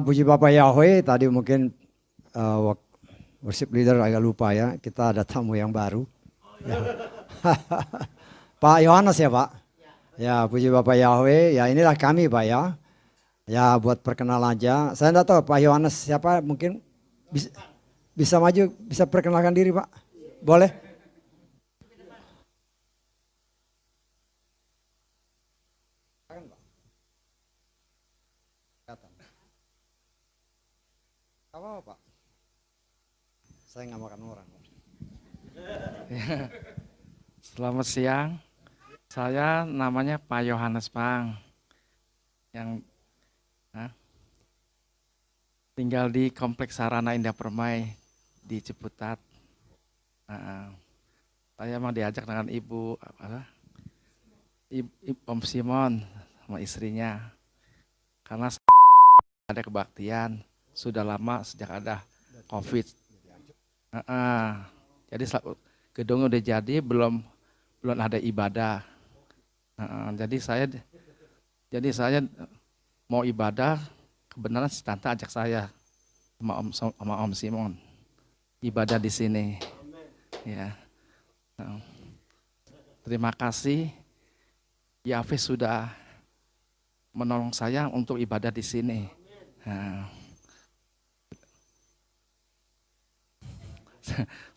Puji Bapak Yahweh, tadi mungkin uh, worship leader agak lupa ya, kita ada tamu yang baru. Ya. Pak Yohanes ya Pak? Ya, puji Bapak Yahweh, ya inilah kami Pak ya. Ya buat perkenalan aja, saya enggak tahu Pak Yohanes siapa, mungkin bisa, bisa maju, bisa perkenalkan diri Pak? Boleh? Apa Pak? Saya nggak makan orang. Selamat siang, saya namanya Pak Yohanes Pang, yang tinggal di Kompleks Sarana Indah Permai di Ciputat. Saya mau diajak dengan Ibu Om Simon sama istrinya, karena ada kebaktian sudah lama sejak ada COVID. Jadi gedung udah jadi, belum ada ibadah. Jadi saya mau ibadah, kebenaran si tante ajak saya sama Om Simon ibadah di sini. Ya, terima kasih Yahweh sudah menolong saya untuk ibadah di sini. Nah,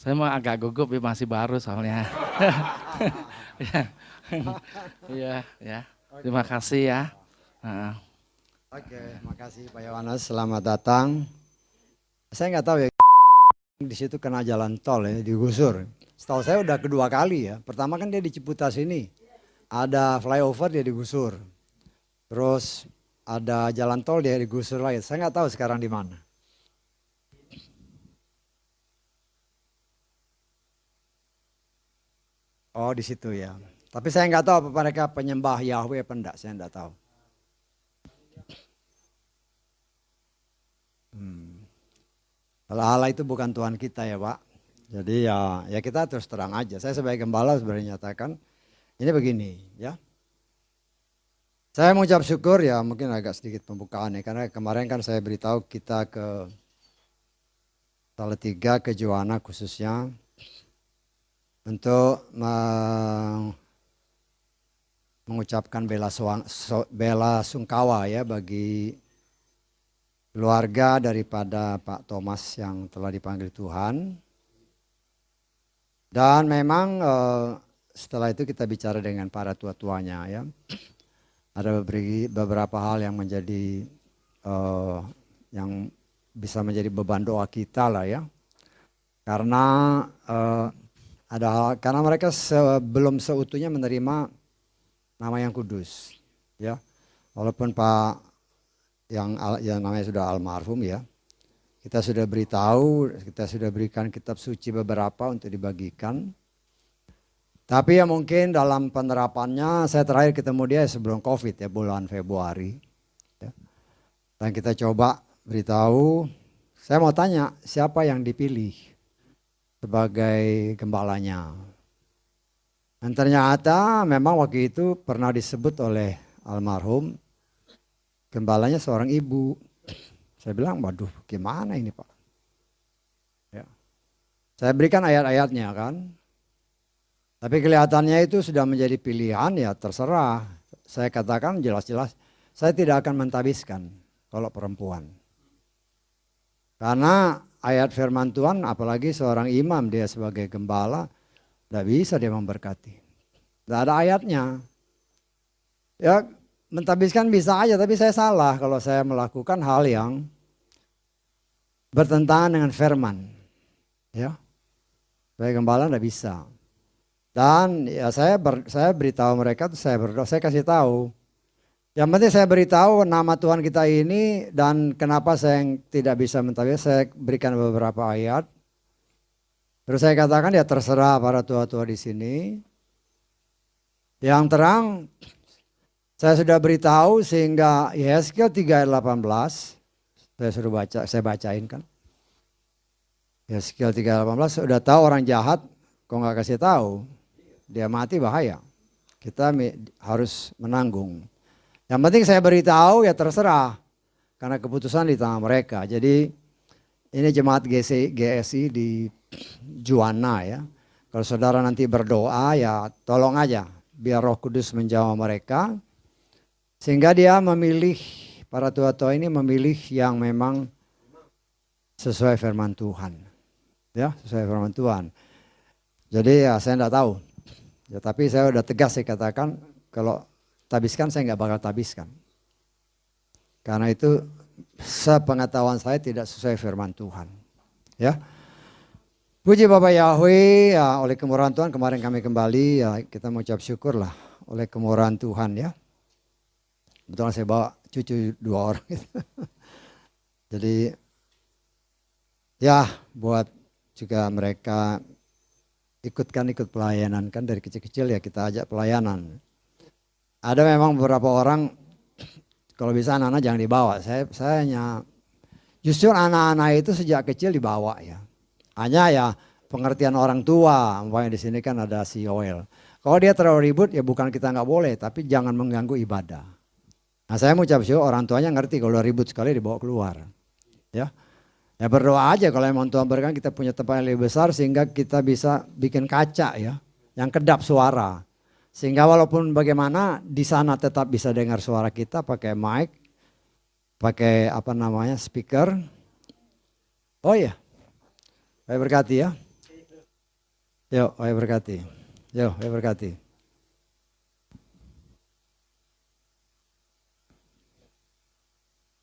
saya mah agak gugup ya, masih baru soalnya. Iya, ya. Terima kasih ya. Oke, makasih Pak Yohanes, selamat datang. Saya nggak tahu ya, di situ kena jalan tol ya, digusur. Setahu saya udah kedua kali ya. Pertama kan dia di Ciputas ini, ada flyover dia digusur. Terus ada jalan tol dia digusur lagi. Saya nggak tahu sekarang di mana. Oh di situ ya. Tapi saya nggak tahu apa mereka penyembah Yahweh apa enggak. Saya nggak tahu. Kalau Allah itu bukan Tuhan kita ya Pak. Jadi ya kita terus terang aja. Saya sebagai gembala sebenarnya nyatakan ini begini ya. Saya mengucap syukur ya, mungkin agak sedikit pembukaan ya, karena kemarin kan saya beritahu kita ke Salatiga, ke Joanna khususnya untuk mengucapkan bela sungkawa ya bagi keluarga daripada Pak Thomas yang telah dipanggil Tuhan. Dan memang setelah itu kita bicara dengan para tua-tuanya ya. Ada beberapa hal yang menjadi yang bisa menjadi beban doa kita lah ya. Karena karena mereka belum seutuhnya menerima nama yang kudus ya. Walaupun Pak yang namanya sudah almarhum ya. Kita sudah beritahu, kita sudah berikan kitab suci beberapa untuk dibagikan. Tapi ya mungkin dalam penerapannya, saya terakhir ketemu dia sebelum COVID ya, bulan Februari. Ya. Dan kita coba beritahu, saya mau tanya siapa yang dipilih sebagai gembalanya. Dan ternyata memang waktu itu pernah disebut oleh almarhum, gembalanya seorang ibu. Saya bilang, waduh gimana ini Pak. Ya. Saya berikan ayat-ayatnya kan. Tapi kelihatannya itu sudah menjadi pilihan ya terserah. Saya katakan jelas-jelas saya tidak akan mentabiskan kalau perempuan. Karena ayat firman Tuhan apalagi seorang imam dia sebagai gembala tidak bisa dia memberkati. Tidak ada ayatnya. Ya mentabiskan bisa aja tapi saya salah kalau saya melakukan hal yang bertentangan dengan firman. Ya. Sebagai gembala tidak bisa. Dan ya saya beritahu mereka tuh saya berdoa, saya kasih tahu. Yang penting saya beritahu nama Tuhan kita ini dan kenapa saya yang tidak bisa mentafsir, saya berikan beberapa ayat. Terus saya katakan ya terserah para tua-tua di sini. Yang terang saya sudah beritahu sehingga Yeskel 3 ayat 18 saya suruh baca, saya bacain kan. Yeskel 3 ayat 18 sudah tahu orang jahat kok nggak kasih tahu. Dia mati bahaya. Kita harus menanggung. Yang penting saya beritahu ya terserah. karena keputusan di tangan mereka. Jadi ini jemaat GSI di Juwana ya. Kalau saudara nanti berdoa ya tolong aja biar Roh Kudus menjamah mereka. Sehingga dia memilih, para tua-tua ini memilih yang memang sesuai firman Tuhan. Ya, sesuai firman Tuhan. Jadi ya saya enggak tahu. Ya, tapi saya udah tegas saya katakan kalau tabiskan saya enggak bakal tabiskan. Karena itu sepengetahuan saya tidak sesuai firman Tuhan. Ya. Puji Bapak Yahweh, ya, oleh kemurahan Tuhan kemarin kami kembali ya kita mengucap syukur lah oleh kemurahan Tuhan ya. Betul saya bawa cucu 2 orang gitu. Jadi ya buat juga mereka ikut pelayanan kan dari kecil-kecil ya kita ajak pelayanan. Ada memang beberapa orang kalau bisa anak-anak jangan dibawa. Saya hanya justru anak-anak itu sejak kecil dibawa ya. Hanya ya pengertian orang tua, umpamanya di sini kan ada si Yoel. Kalau dia terlalu ribut ya bukan kita nggak boleh, tapi jangan mengganggu ibadah. Nah saya mau ucap syukur orang tuanya ngerti kalau ribut sekali dibawa keluar. Ya, ya berdoa aja kalau emang Tuhan berkenan kita punya tempat yang lebih besar sehingga kita bisa bikin kaca ya, yang kedap suara. Sehingga walaupun bagaimana di sana tetap bisa dengar suara kita pakai mic, pakai speaker. Oh iya. Saya berkati ya. Yuk, saya berkati. Yuk, saya berkati.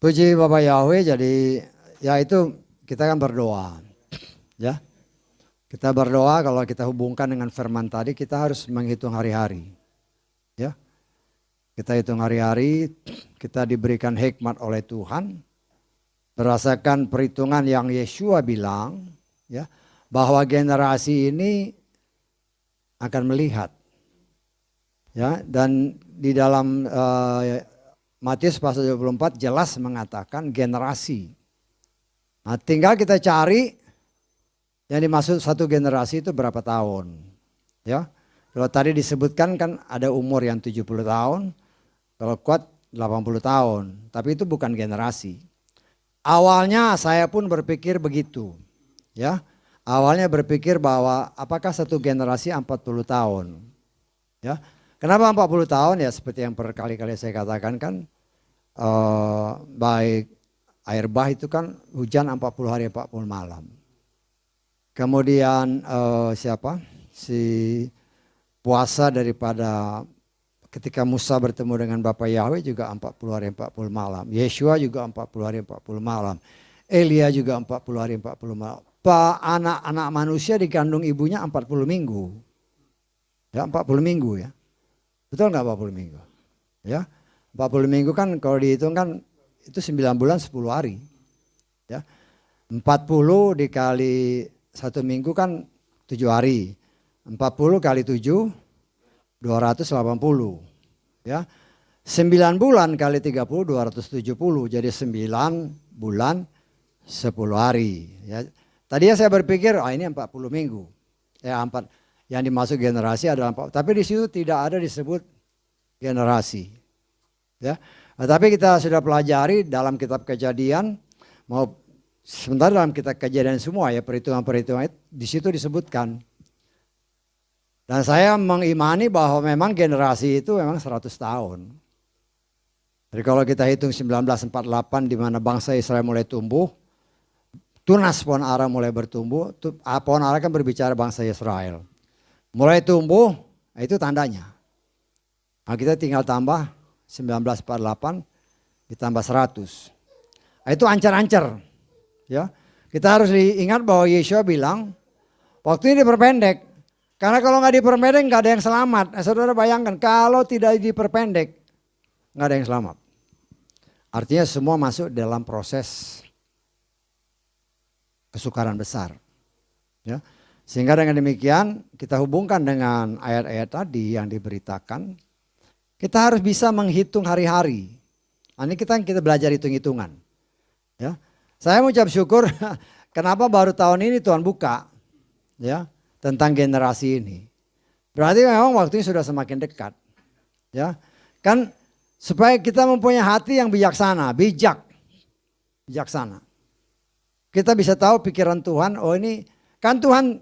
Puji Bapak Yahweh, jadi ya itu kita kan berdoa. Ya. Kita berdoa kalau kita hubungkan dengan firman tadi kita harus menghitung hari-hari. Ya. Kita hitung hari-hari, kita diberikan hikmat oleh Tuhan. Berdasarkan perhitungan yang Yeshua bilang, ya, bahwa generasi ini akan melihat. Ya, dan di dalam Matius pasal 24 jelas mengatakan generasi. Nah, tinggal kita cari yang dimaksud satu generasi itu berapa tahun. Ya. Kalau tadi disebutkan kan ada umur yang 70 tahun, kalau kuat 80 tahun, tapi itu bukan generasi. Awalnya saya pun berpikir begitu. Ya. Awalnya berpikir bahwa apakah satu generasi 40 tahun. Ya. Kenapa 40 tahun? Ya seperti yang berkali-kali saya katakan kan baik air bah itu kan hujan 40 hari 40 malam. Kemudian si puasa daripada ketika Musa bertemu dengan Bapak Yahweh juga 40 hari 40 malam. Yeshua juga 40 hari 40 malam. Elia juga 40 hari 40 malam. Anak-anak manusia dikandung ibunya 40 minggu. Ya 40 minggu ya. Betul nggak 40 minggu? Ya, 40 minggu kan kalau dihitung kan itu 9 bulan 10 hari. Ya, 40 dikali 1 minggu kan 7 hari. 40 kali 7, 280. Ya, 9 bulan kali 30, 270. Jadi 9 bulan 10 hari. Ya, tadinya saya berpikir, ini 40 minggu. Ya, yang dimaksud generasi adalah 40, tapi di situ tidak ada disebut generasi. Ya, tapi kita sudah pelajari dalam kitab Kejadian, mau sebentar dalam kitab Kejadian semua ya perhitungan-perhitungan di situ disebutkan. Dan saya mengimani bahwa memang generasi itu memang 100 tahun. Jadi kalau kita hitung 1948 di mana bangsa Israel mulai tumbuh, tunas pohon ara mulai bertumbuh, pohon ara kan berbicara bangsa Israel. Mulai tumbuh, itu tandanya. Nah, kita tinggal tambah 1948 ditambah 100. Nah, itu ancar-ancar. Ya. Kita harus ingat bahwa Yeshua bilang waktu ini diperpendek. Karena kalau nggak diperpendek nggak ada yang selamat. Nah, saudara bayangkan kalau tidak diperpendek nggak ada yang selamat. Artinya semua masuk dalam proses kesukaran besar. Ya. Sehingga dengan demikian kita hubungkan dengan ayat-ayat tadi yang diberitakan. Kita harus bisa menghitung hari-hari. Ini kita belajar hitung-hitungan. Ya. Saya mengucap syukur kenapa baru tahun ini Tuhan buka ya tentang generasi ini. Berarti memang waktunya sudah semakin dekat. Ya. Kan supaya kita mempunyai hati yang bijaksana, bijak. bijaksana. Kita bisa tahu pikiran Tuhan, oh ini kan Tuhan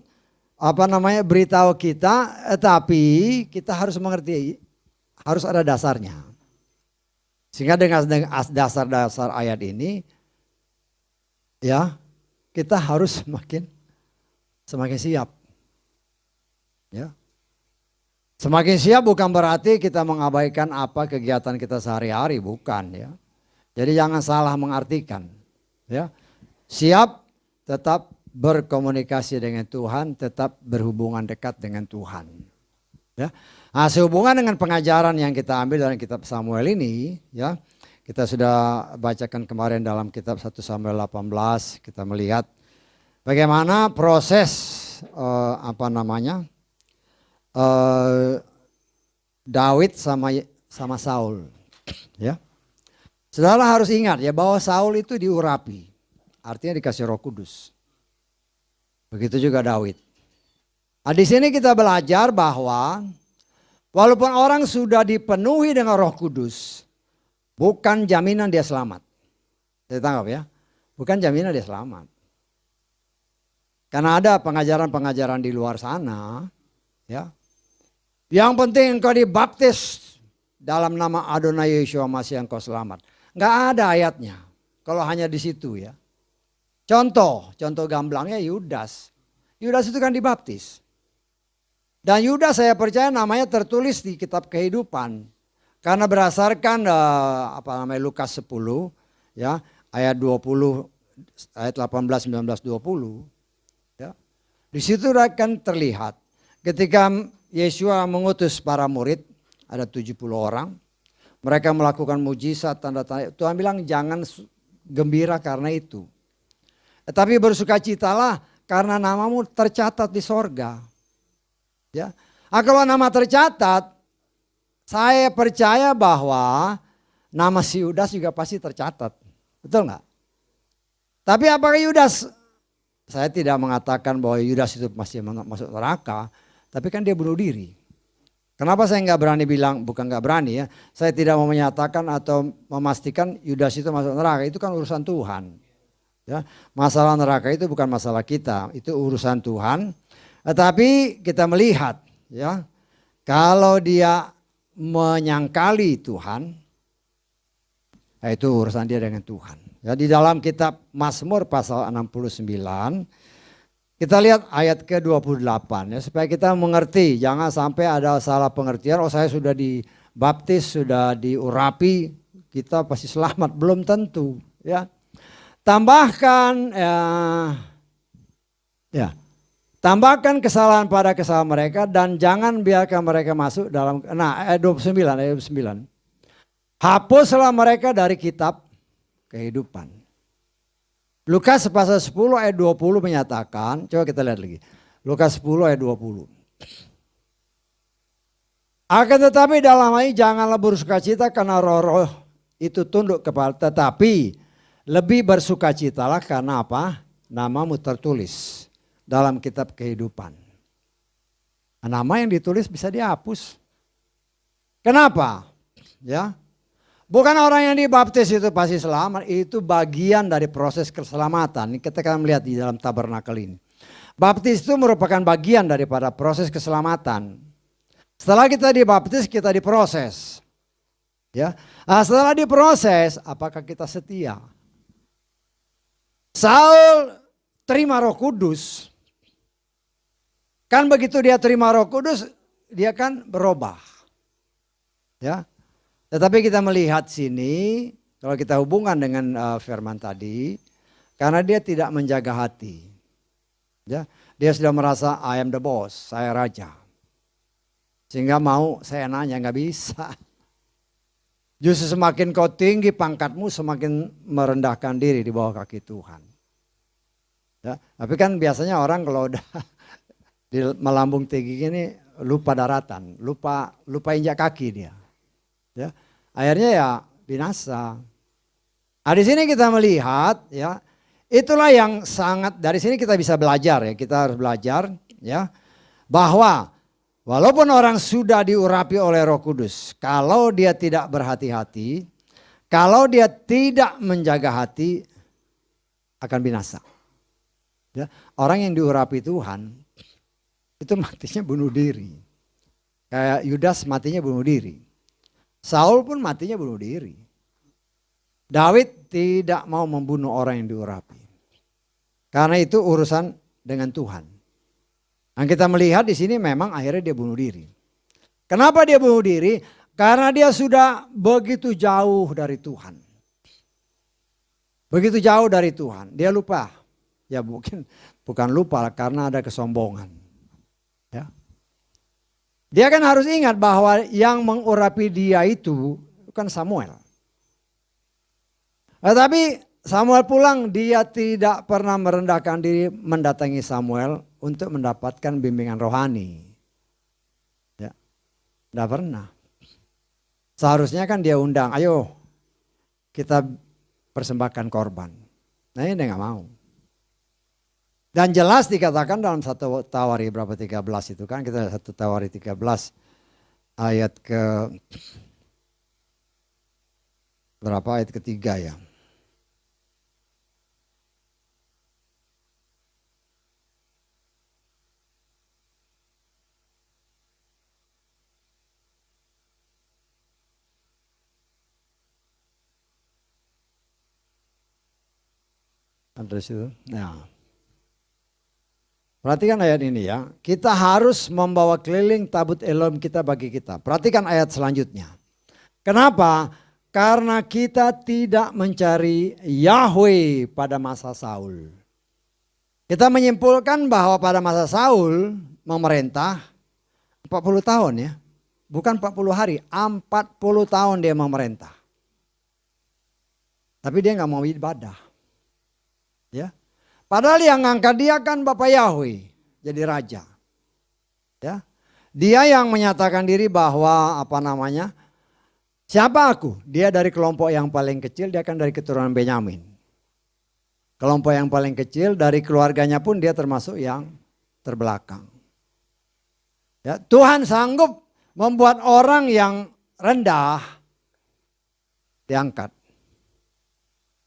beritahu kita, tapi kita harus mengerti, harus ada dasarnya. Sehingga dengan dasar-dasar ayat ini, ya kita harus semakin siap. Ya. Semakin siap bukan berarti kita mengabaikan apa kegiatan kita sehari-hari, bukan ya. Jadi jangan salah mengartikan. Ya. Siap tetap berkomunikasi dengan Tuhan, tetap berhubungan dekat dengan Tuhan. Ya. Nah, sehubungan dengan pengajaran yang kita ambil dalam kitab Samuel ini, ya, kita sudah bacakan kemarin dalam kitab 1 Samuel 18, kita melihat bagaimana proses Daud sama Saul. Ya. Saudara harus ingat ya bahwa Saul itu diurapi, artinya dikasih Roh Kudus. Begitu juga Daud. Nah, di sini kita belajar bahwa walaupun orang sudah dipenuhi dengan Roh Kudus, bukan jaminan dia selamat. Saya tangkap ya, bukan jaminan dia selamat. Karena ada pengajaran-pengajaran di luar sana, ya. Yang penting engkau dibaptis dalam nama Adonai Yeshua Masih engkau selamat. Enggak ada ayatnya. Kalau hanya di situ ya. Contoh gamblangnya Yudas. Yudas itu kan dibaptis. Dan Yudas saya percaya namanya tertulis di kitab kehidupan. Karena berdasarkan Lukas 10 ya, ayat 20 ayat 18 19 20 ya. Di situ akan terlihat ketika Yeshua mengutus para murid, ada 70 orang. Mereka melakukan mujizat, tanda-tanda. Tuhan bilang jangan gembira karena itu. Tapi bersukacitalah karena namamu tercatat di sorga. Ya. Nah, kalau nama tercatat, saya percaya bahwa nama si Yudas juga pasti tercatat. Betul nggak? Tapi apakah Yudas, saya tidak mengatakan bahwa Yudas itu masih masuk neraka. Tapi kan dia bunuh diri. Kenapa saya nggak berani bilang, bukan nggak berani ya. Saya tidak mau menyatakan atau memastikan Yudas itu masuk neraka. Itu kan urusan Tuhan. Ya, masalah neraka itu bukan masalah kita. Itu urusan Tuhan. Tetapi kita melihat ya. Kalau dia menyangkali Tuhan. Itu urusan dia dengan Tuhan. Ya, di dalam kitab Mazmur pasal 69. Kita lihat ayat ke-28 ya, supaya kita mengerti, jangan sampai ada salah pengertian, oh saya sudah dibaptis, sudah diurapi, kita pasti selamat, belum tentu ya. Tambahkan tambahkan kesalahan pada kesalahan mereka dan jangan biarkan mereka masuk dalam ayat 29. Hapuslah mereka dari kitab kehidupan. Lukas pasal 10 ayat 20 menyatakan, coba kita lihat lagi. Lukas 10 ayat 20. Akan tetapi dalam hal ini janganlah bersukacita karena roh-roh itu tunduk kepada, tetapi lebih bersukacitalah karena apa? Namamu tertulis dalam kitab kehidupan. Nama yang ditulis bisa dihapus. Kenapa? Ya. Bukan orang yang dibaptis itu pasti selamat, itu bagian dari proses keselamatan. Kita akan melihat di dalam tabernakel ini. Baptis itu merupakan bagian daripada proses keselamatan. Setelah kita dibaptis, kita diproses. Ya. Nah, setelah diproses, apakah kita setia? Saul terima Roh Kudus. Kan begitu dia terima Roh Kudus, dia kan berubah. Ya. Tetapi kita melihat sini, kalau kita hubungan dengan firman tadi, karena dia tidak menjaga hati. Ya, dia sudah merasa I am the boss, saya raja. Sehingga mau saya nanya nggak bisa. Justru semakin kau tinggi pangkatmu, semakin merendahkan diri di bawah kaki Tuhan. Ya, tapi kan biasanya orang kalau udah melambung tinggi ini lupa daratan, lupa injak kaki dia. Ya, akhirnya ya binasa. Nah, di sini kita melihat ya, itulah yang sangat, dari sini kita bisa belajar ya, kita harus belajar ya, bahwa walaupun orang sudah diurapi oleh Roh Kudus, kalau dia tidak berhati-hati, kalau dia tidak menjaga hati, akan binasa. Ya, orang yang diurapi Tuhan itu matinya bunuh diri. Kayak Yudas matinya bunuh diri. Saul pun matinya bunuh diri. Daud tidak mau membunuh orang yang diurapi. Karena itu urusan dengan Tuhan. Dan kita melihat di sini memang akhirnya dia bunuh diri. Kenapa dia bunuh diri? Karena dia sudah begitu jauh dari Tuhan. Begitu jauh dari Tuhan. Dia lupa. Ya mungkin bukan lupa karena ada kesombongan. Ya. Dia kan harus ingat bahwa yang mengurapi dia itu kan Samuel. Tetapi Samuel pulang, dia tidak pernah merendahkan diri mendatangi Samuel untuk mendapatkan bimbingan rohani. Ya, tidak pernah. Seharusnya kan dia undang, ayo kita persembahkan korban. Nah ini dia nggak mau. Dan jelas dikatakan dalam 1 Tawari berapa 13 itu kan, kita 1 Tawari 13 ayat ke berapa, ayat ketiga ya. Ada situ. Nah. Perhatikan ayat ini ya. Kita harus membawa keliling tabut Elohim kita bagi kita. Perhatikan ayat selanjutnya. Kenapa? Karena kita tidak mencari Yahweh pada masa Saul. Kita menyimpulkan bahwa pada masa Saul memerintah 40 tahun ya. Bukan 40 hari, 40 tahun dia memerintah. Tapi dia nggak mau ibadah. Ya. Padahal yang ngangkat dia kan Bapak Yahweh jadi raja. Ya. Dia yang menyatakan diri bahwa siapa aku? Dia dari kelompok yang paling kecil, dia kan dari keturunan Benyamin. Kelompok yang paling kecil, dari keluarganya pun dia termasuk yang terbelakang. Ya, Tuhan sanggup membuat orang yang rendah diangkat.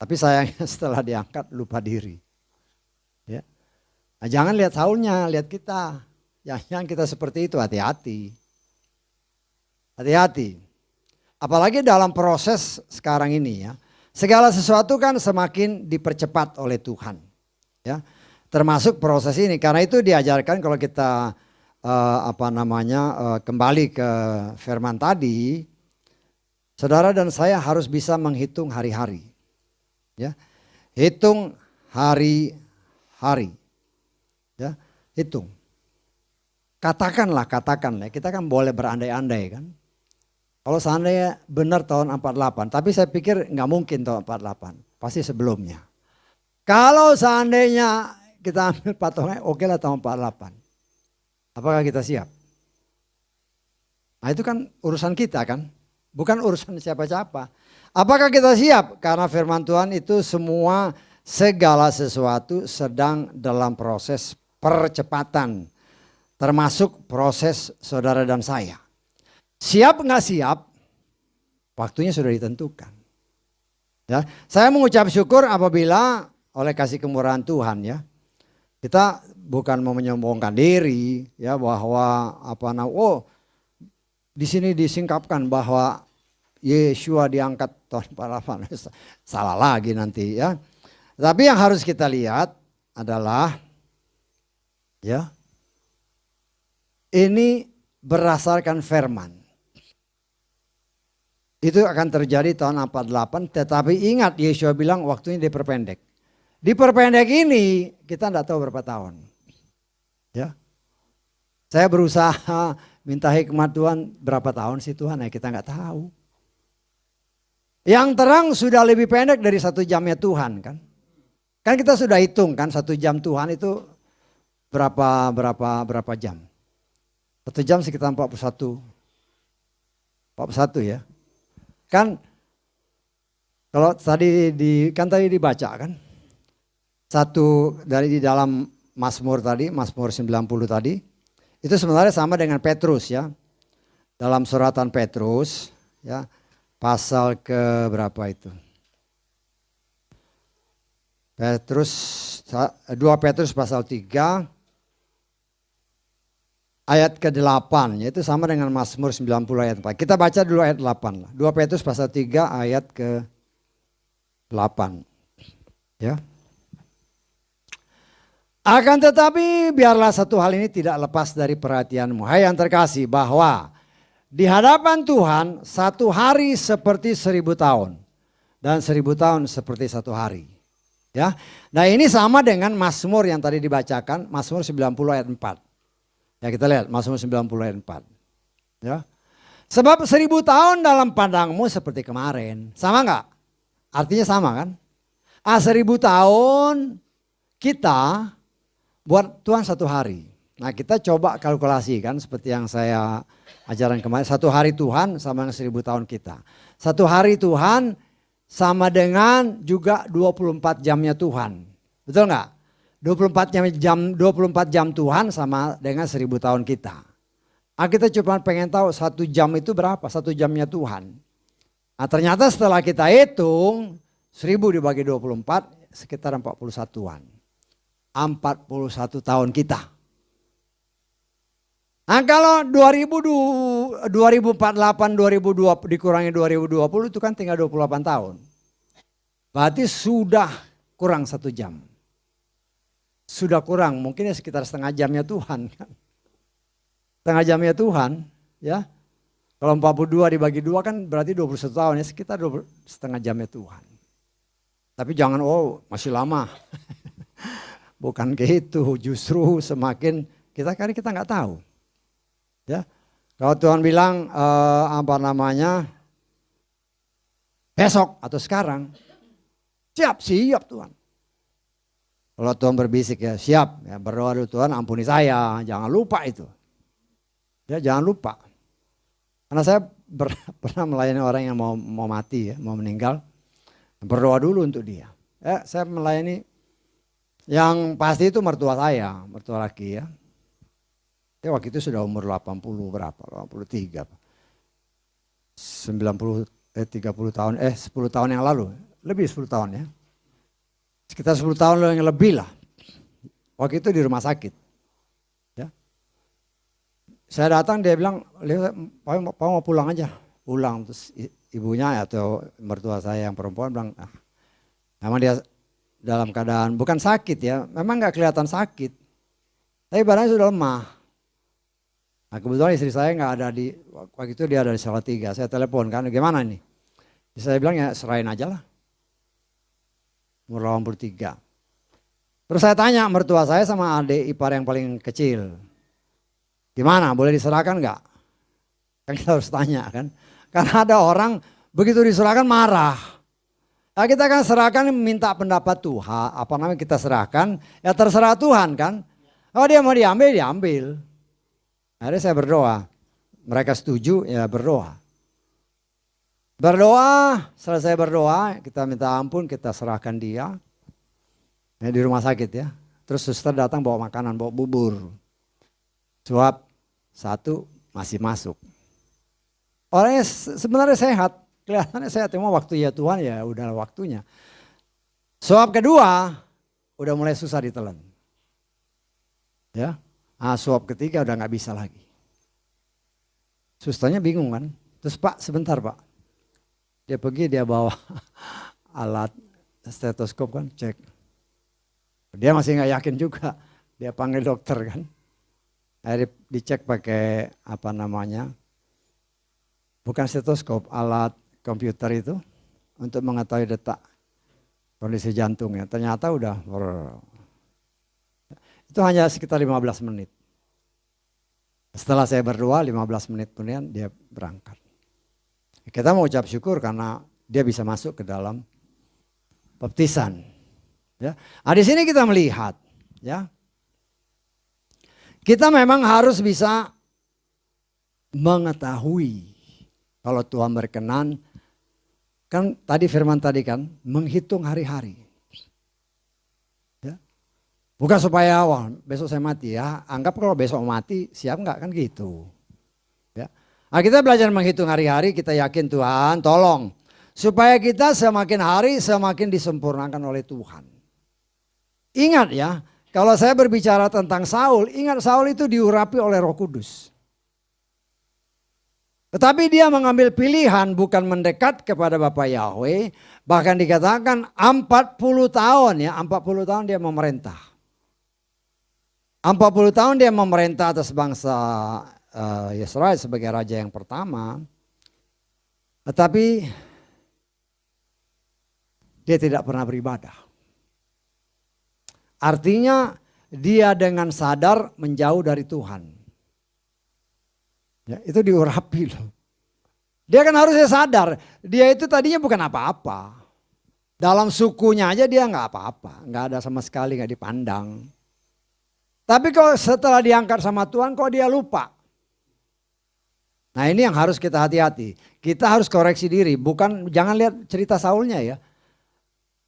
Tapi sayangnya setelah diangkat lupa diri. Ya. Nah, jangan lihat Saulnya, lihat kita. Jangan kita seperti itu, hati-hati. Hati-hati. Apalagi dalam proses sekarang ini ya. Segala sesuatu kan semakin dipercepat oleh Tuhan. Ya. Termasuk proses ini. Karena itu diajarkan kalau kita kembali ke firman tadi. Saudara dan saya harus bisa menghitung hari-hari. Ya. Hitung hari-hari. Ya, hitung. Katakanlah, kita kan boleh berandai-andai kan. Kalau seandainya benar tahun 48, tapi saya pikir nggak mungkin tahun 48, pasti sebelumnya. Kalau seandainya kita ambil patungnya, oke lah tahun 48. Apakah kita siap? Nah itu kan urusan kita kan, bukan urusan siapa-siapa. Apakah kita siap? Karena firman Tuhan itu segala sesuatu sedang dalam proses percepatan. Termasuk proses saudara dan saya. Siap nggak siap? Waktunya sudah ditentukan. Ya, saya mengucap syukur apabila oleh kasih kemurahan Tuhan ya. Kita bukan mau menyombongkan diri ya bahwa di sini disingkapkan bahwa Yeshua diangkat tahun 48. Salah lagi nanti ya. Tapi yang harus kita lihat adalah ya, ini berdasarkan firman. Itu akan terjadi tahun 48, tetapi ingat Yeshua bilang waktunya diperpendek. Diperpendek ini kita tidak tahu berapa tahun. Ya. Saya berusaha minta hikmat Tuhan, berapa tahun sih Tuhan? Kita nggak tahu. Yang terang sudah lebih pendek dari 1 jamnya Tuhan kan. Kan kita sudah hitung kan 1 jam Tuhan itu berapa jam. 1 jam sekitar 41 ya. Kan kalau tadi dibaca kan. Satu dari di dalam Mazmur 90 tadi. Itu sebenarnya sama dengan Petrus ya. Dalam suratan Petrus ya. Pasal ke berapa itu? 2 Petrus pasal 3 ayat ke-8, yaitu sama dengan Mazmur 90 ayat 4. Kita baca dulu ayat 8. 2 Petrus pasal 3 ayat ke-8. Ya. Akan tetapi biarlah satu hal ini tidak lepas dari perhatianmu, hai yang terkasih, bahwa di hadapan Tuhan satu hari seperti 1000 tahun dan 1000 tahun seperti satu hari. Ya, nah ini sama dengan Mazmur yang tadi dibacakan, Mazmur 90 ayat 4. Ya kita lihat Mazmur 90 ayat 4. Ya, sebab 1000 tahun dalam pandangmu seperti kemarin, sama nggak? Artinya sama kan? 1000 tahun kita buat Tuhan satu hari. Nah kita coba kalkulasi kan seperti yang saya ajaran kemarin. Satu hari Tuhan sama dengan 1000 tahun kita. Satu hari Tuhan sama dengan juga 24 jamnya Tuhan. Betul nggak? 24 jam Tuhan sama dengan 1000 tahun kita. Nah, kita cuma pengen tahu 1 jam itu berapa? 1 jamnya Tuhan. Nah ternyata setelah kita hitung 1000 dibagi 24 sekitar 41-an. 41 tahun kita. Nah kalau 2048 2020 dikurangi 2020 itu kan tinggal 28 tahun. Berarti sudah kurang 1 jam. Sudah kurang, mungkin ya sekitar setengah jamnya Tuhan. Setengah jamnya Tuhan, ya. Kalau 42 dibagi 2 kan berarti 21 tahun ya, sekitar setengah jamnya Tuhan. Tapi jangan masih lama. Bukan gitu, justru semakin kita nggak tahu. Ya, kalau Tuhan bilang besok atau sekarang, siap Tuhan. Kalau Tuhan berbisik ya siap, ya berdoa dulu Tuhan ampuni saya, jangan lupa itu. Ya jangan lupa. Karena saya pernah melayani orang yang mau mati ya, mau meninggal, berdoa dulu untuk dia. Ya, saya melayani yang pasti itu mertua saya, mertua laki ya. Dia waktu itu sudah umur 80 berapa, 83. 30 tahun, 10 tahun yang lalu, lebih 10 tahun ya. Sekitar 10 tahun yang lebih lah. Waktu itu di rumah sakit. Ya. Saya datang dia bilang, Pak mau pulang aja. Pulang, terus ibunya atau mertua saya yang perempuan bilang, memang dia dalam keadaan bukan sakit ya, memang nggak kelihatan sakit, tapi badannya sudah lemah. Nah kebetulan istri saya nggak ada waktu itu dia ada di Salatiga, saya telepon kan, gimana nih? Saya bilang ya serahin aja lah, umur 83. Terus saya tanya mertua saya sama adik ipar yang paling kecil, gimana boleh diserahkan nggak? Kan kita harus tanya kan, karena ada orang begitu diserahkan marah. Nah, kita kan serahkan minta pendapat Tuhan, kita serahkan, ya terserah Tuhan kan. Oh dia mau diambil, diambil. Akhirnya saya berdoa, mereka setuju ya berdoa. Berdoa, selesai berdoa, kita minta ampun, kita serahkan dia. Ya, di rumah sakit ya. Terus suster datang bawa makanan, bawa bubur. Suap, 1 masih masuk. Orangnya sebenarnya sehat. Kelihatannya saya cuma waktu ya Tuhan ya udah waktunya. Suap kedua udah mulai susah ditelan. Ya, suap ketiga udah nggak bisa lagi. Susternya bingung kan. Terus Pak sebentar Pak. Dia pergi dia bawa alat stetoskop kan cek. Dia masih nggak yakin juga. Dia panggil dokter kan. Akhirnya dicek pakai bukan stetoskop, alat komputer itu untuk mengetahui detak kondisi jantungnya. Ternyata udah itu hanya sekitar 15 menit. Setelah saya berdoa 15 menit kemudian dia berangkat. Kita mau ucap syukur karena dia bisa masuk ke dalam baptisan. Ya. Nah, di sini kita melihat ya. Kita memang harus bisa mengetahui kalau Tuhan berkenan. Kan tadi firman tadi kan menghitung hari-hari. Ya. Bukan supaya besok saya mati ya. Anggap kalau besok mati siap nggak kan gitu. Ya. Nah, kita belajar menghitung hari-hari, kita yakin Tuhan tolong. Supaya kita semakin hari semakin disempurnakan oleh Tuhan. Ingat ya, kalau saya berbicara tentang Saul, ingat Saul itu diurapi oleh Roh Kudus. Tetapi dia mengambil pilihan bukan mendekat kepada Bapa Yahweh. Bahkan dikatakan 40 tahun ya, 40 tahun dia memerintah. 40 tahun dia memerintah atas bangsa Israel sebagai raja yang pertama. Tetapi dia tidak pernah beribadah. Artinya dia dengan sadar menjauh dari Tuhan. Ya, itu diurapi loh. Dia kan harusnya sadar, dia itu tadinya bukan apa-apa. Dalam sukunya aja dia nggak apa-apa, nggak ada sama sekali, nggak dipandang. Tapi kalau setelah diangkat sama Tuhan, kok dia lupa? Nah ini yang harus kita hati-hati. Kita harus koreksi diri, bukan jangan lihat cerita Saulnya ya.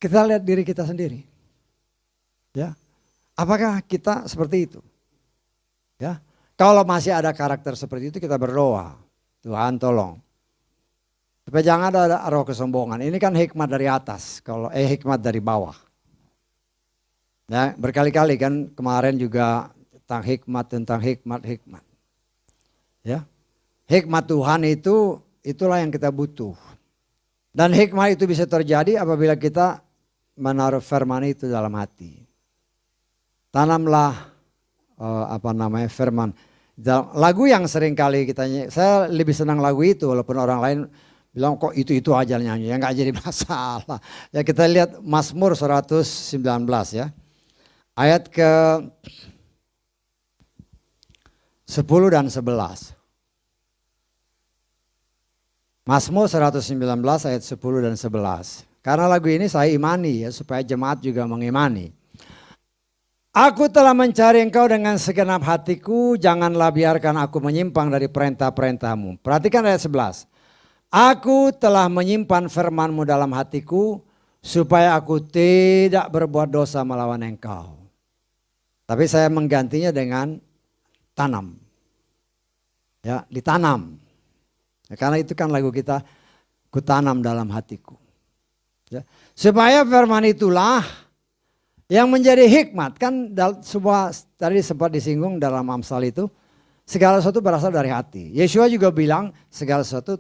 Kita lihat diri kita sendiri. Ya, apakah kita seperti itu? Ya. Kalau masih ada karakter seperti itu kita berdoa. Tuhan tolong. Supaya jangan ada roh kesombongan. Ini kan hikmat dari atas. Hikmat dari bawah. Ya, berkali-kali kan kemarin juga tentang hikmat. Ya. Hikmat Tuhan itulah yang kita butuh. Dan hikmat itu bisa terjadi apabila kita menaruh firman itu dalam hati. Tanamlah firman. Lagu yang sering kali kita nyanyi, saya lebih senang lagu itu walaupun orang lain bilang kok itu aja nyanyi, ya nggak jadi masalah. Ya kita lihat Mazmur 119 ya. Ayat ke 10 dan 11. Mazmur 119 ayat 10 dan 11. Karena lagu ini saya imani ya supaya jemaat juga mengimani. Aku telah mencari engkau dengan segenap hatiku, janganlah biarkan aku menyimpang dari perintah-perintahmu. Perhatikan ayat 11. Aku telah menyimpan firmanmu dalam hatiku, supaya aku tidak berbuat dosa melawan engkau. Tapi saya menggantinya dengan tanam. Ya, ditanam. Ya, karena itu kan lagu kita, ku tanam dalam hatiku. Ya, supaya firman itulah yang menjadi hikmat. Kan semua tadi sempat disinggung dalam Amsal itu, segala sesuatu berasal dari hati. Yeshua juga bilang segala sesuatu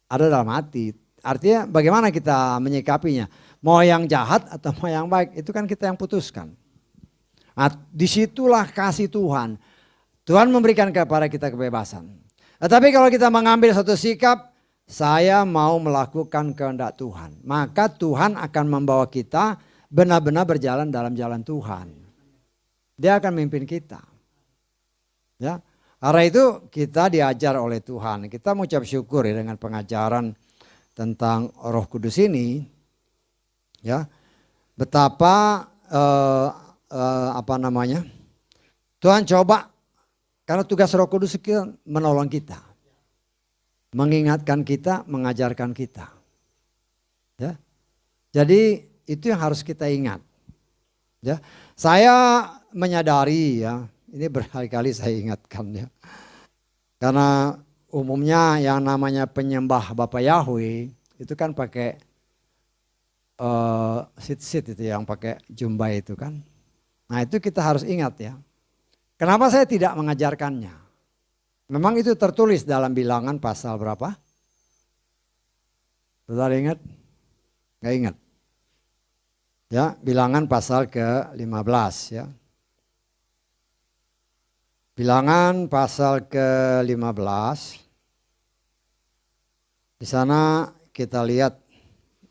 ada dalam hati. Artinya bagaimana kita menyikapinya. Mau yang jahat atau mau yang baik itu kan kita yang putuskan. Nah, disitulah kasih Tuhan. Tuhan memberikan kepada kita kebebasan. Tetapi kalau kita mengambil satu sikap, saya mau melakukan kehendak Tuhan. Maka Tuhan akan membawa kita benar-benar berjalan dalam jalan Tuhan. Dia akan memimpin kita. Ya, karena itu kita diajar oleh Tuhan. Kita mengucap syukur ya dengan pengajaran tentang Roh Kudus ini. Ya, betapa Tuhan coba, karena tugas Roh Kudus itu menolong kita, mengingatkan kita, mengajarkan kita. Ya, jadi itu yang harus kita ingat. Ya, saya menyadari ya, ini berkali-kali saya ingatkan ya. Karena umumnya yang namanya penyembah Bapa Yahweh itu kan pakai sit-sit itu yang pakai jumbai itu kan. Nah itu kita harus ingat ya. Kenapa saya tidak mengajarkannya? Memang itu tertulis dalam Bilangan pasal berapa? Saudara ingat? Gak ingat? Ya, Bilangan pasal ke-15 ya. Bilangan pasal ke-15. Di sana kita lihat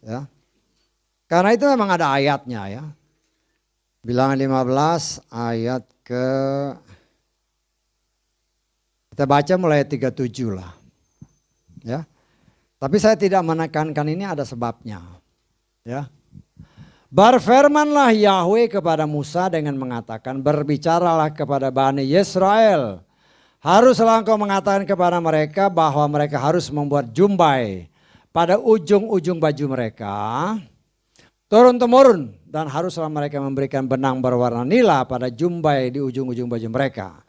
ya. Karena itu memang ada ayatnya ya. Bilangan 15 ayat kita baca mulai 37 lah. Ya. Tapi saya tidak menekankan ini ada sebabnya. Ya. Berfirmanlah Yahweh kepada Musa dengan mengatakan, berbicaralah kepada Bani Yisrael. Haruslah engkau mengatakan kepada mereka bahwa mereka harus membuat jumbai pada ujung-ujung baju mereka, turun-temurun, dan haruslah mereka memberikan benang berwarna nila pada jumbai di ujung-ujung baju mereka.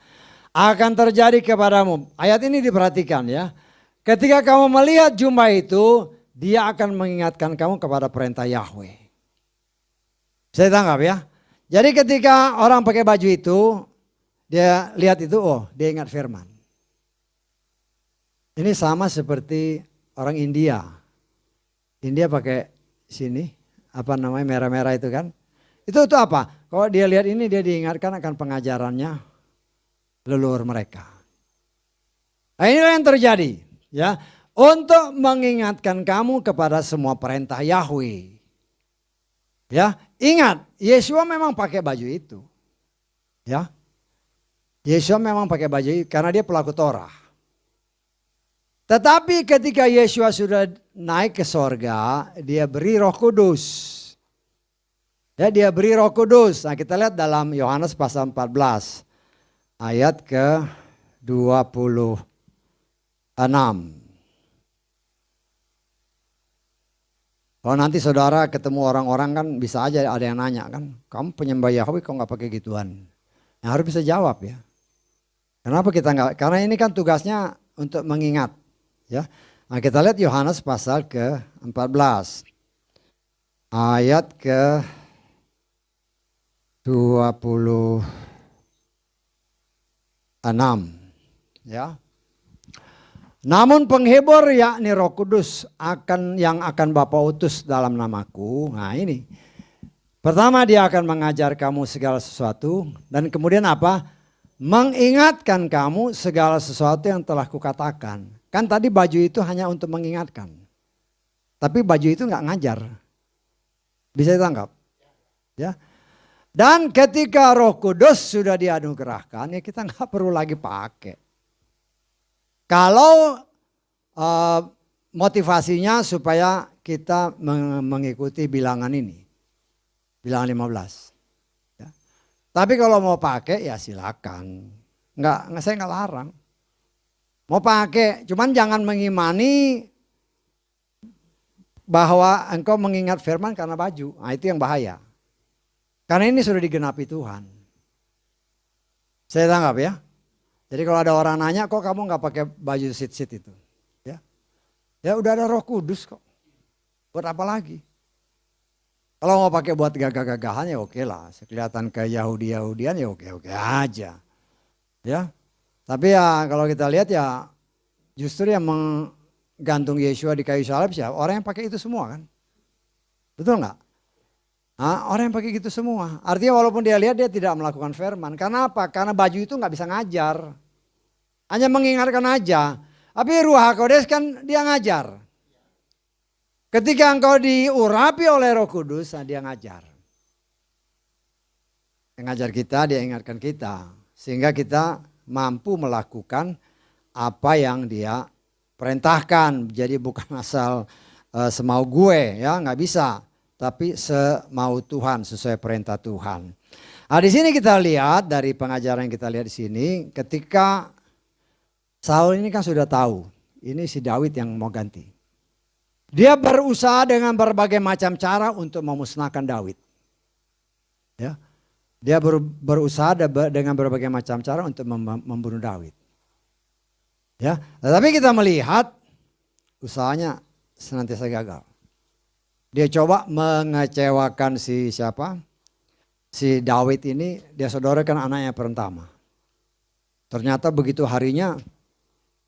Akan terjadi kepadamu, ayat ini diperhatikan ya, ketika kamu melihat jumbai itu, dia akan mengingatkan kamu kepada perintah Yahweh. Saya tangkap ya. Jadi ketika orang pakai baju itu, dia lihat itu, oh dia ingat firman. Ini sama seperti orang India. India pakai sini, apa namanya merah-merah itu kan. Itu apa? Kalau dia lihat ini dia diingatkan akan pengajarannya leluhur mereka. Nah inilah yang terjadi ya. Untuk mengingatkan kamu kepada semua perintah Yahweh. Ya, ingat, Yesua memang pakai baju itu. Ya. Yesua memang pakai baju itu karena dia pelaku Torah. Tetapi ketika Yesua sudah naik ke sorga, dia beri Roh Kudus. Ya, dia beri Roh Kudus. Nah, kita lihat dalam Yohanes pasal 14 ayat ke 26. Kalau nanti saudara ketemu orang-orang kan bisa aja ada yang nanya kan, kamu penyembah Yahweh kok nggak pakai gituan? Yang harus bisa jawab ya. Kenapa kita nggak? Karena ini kan tugasnya untuk mengingat, ya. Nah kita lihat Yohanes pasal ke 14 ayat ke 26, ya. Namun penghibur yakni Roh Kudus yang akan Bapa utus dalam namaku. Nah ini. Pertama dia akan mengajar kamu segala sesuatu. Dan kemudian apa? Mengingatkan kamu segala sesuatu yang telah kukatakan. Kan tadi baju itu hanya untuk mengingatkan. Tapi baju itu nggak ngajar. Bisa ditangkap? Ya. Dan ketika Roh Kudus sudah dianugerahkan ya kita nggak perlu lagi pakai. Kalau motivasinya supaya kita mengikuti bilangan ini. Bilangan 15. Ya. Tapi kalau mau pakai ya silakan. Saya nggak larang. Mau pakai, cuman jangan mengimani bahwa engkau mengingat firman karena baju. Nah itu yang bahaya. Karena ini sudah digenapi Tuhan. Saya tanggap ya. Jadi kalau ada orang nanya kok kamu nggak pakai baju sit-sit itu, ya udah ada Roh Kudus kok. Buat apa lagi? Kalau mau pakai buat gagah-gagahan ya oke lah, kelihatan ke Yahudi-Yahudian ya oke aja, ya. Tapi ya kalau kita lihat ya justru yang menggantung Yesua di kayu salib ya orang yang pakai itu semua kan, betul nggak? Nah, orang yang pakai gitu semua. Artinya walaupun dia lihat dia tidak melakukan firman. Karena apa? Karena baju itu nggak bisa ngajar. Hanya mengingatkan aja. Tapi Ruach HaKodes kan dia ngajar. Ketika engkau diurapi oleh Roh Kudus, nah dia ngajar. Dia ngajar kita, dia ingatkan kita. Sehingga kita mampu melakukan apa yang dia perintahkan. Jadi bukan asal semau gue ya, nggak bisa. Tapi semau Tuhan sesuai perintah Tuhan. Nah, di sini kita lihat dari pengajaran yang kita lihat di sini, ketika Saul ini kan sudah tahu, ini si Daud yang mau ganti. Dia berusaha dengan berbagai macam cara untuk memusnahkan Daud. Ya, dia berusaha dengan berbagai macam cara untuk membunuh Daud. Ya, tetapi kita melihat usahanya senantiasa gagal. Dia coba mengecewakan si siapa? Si Daud ini dia saudarakan anaknya pertama. Ternyata begitu harinya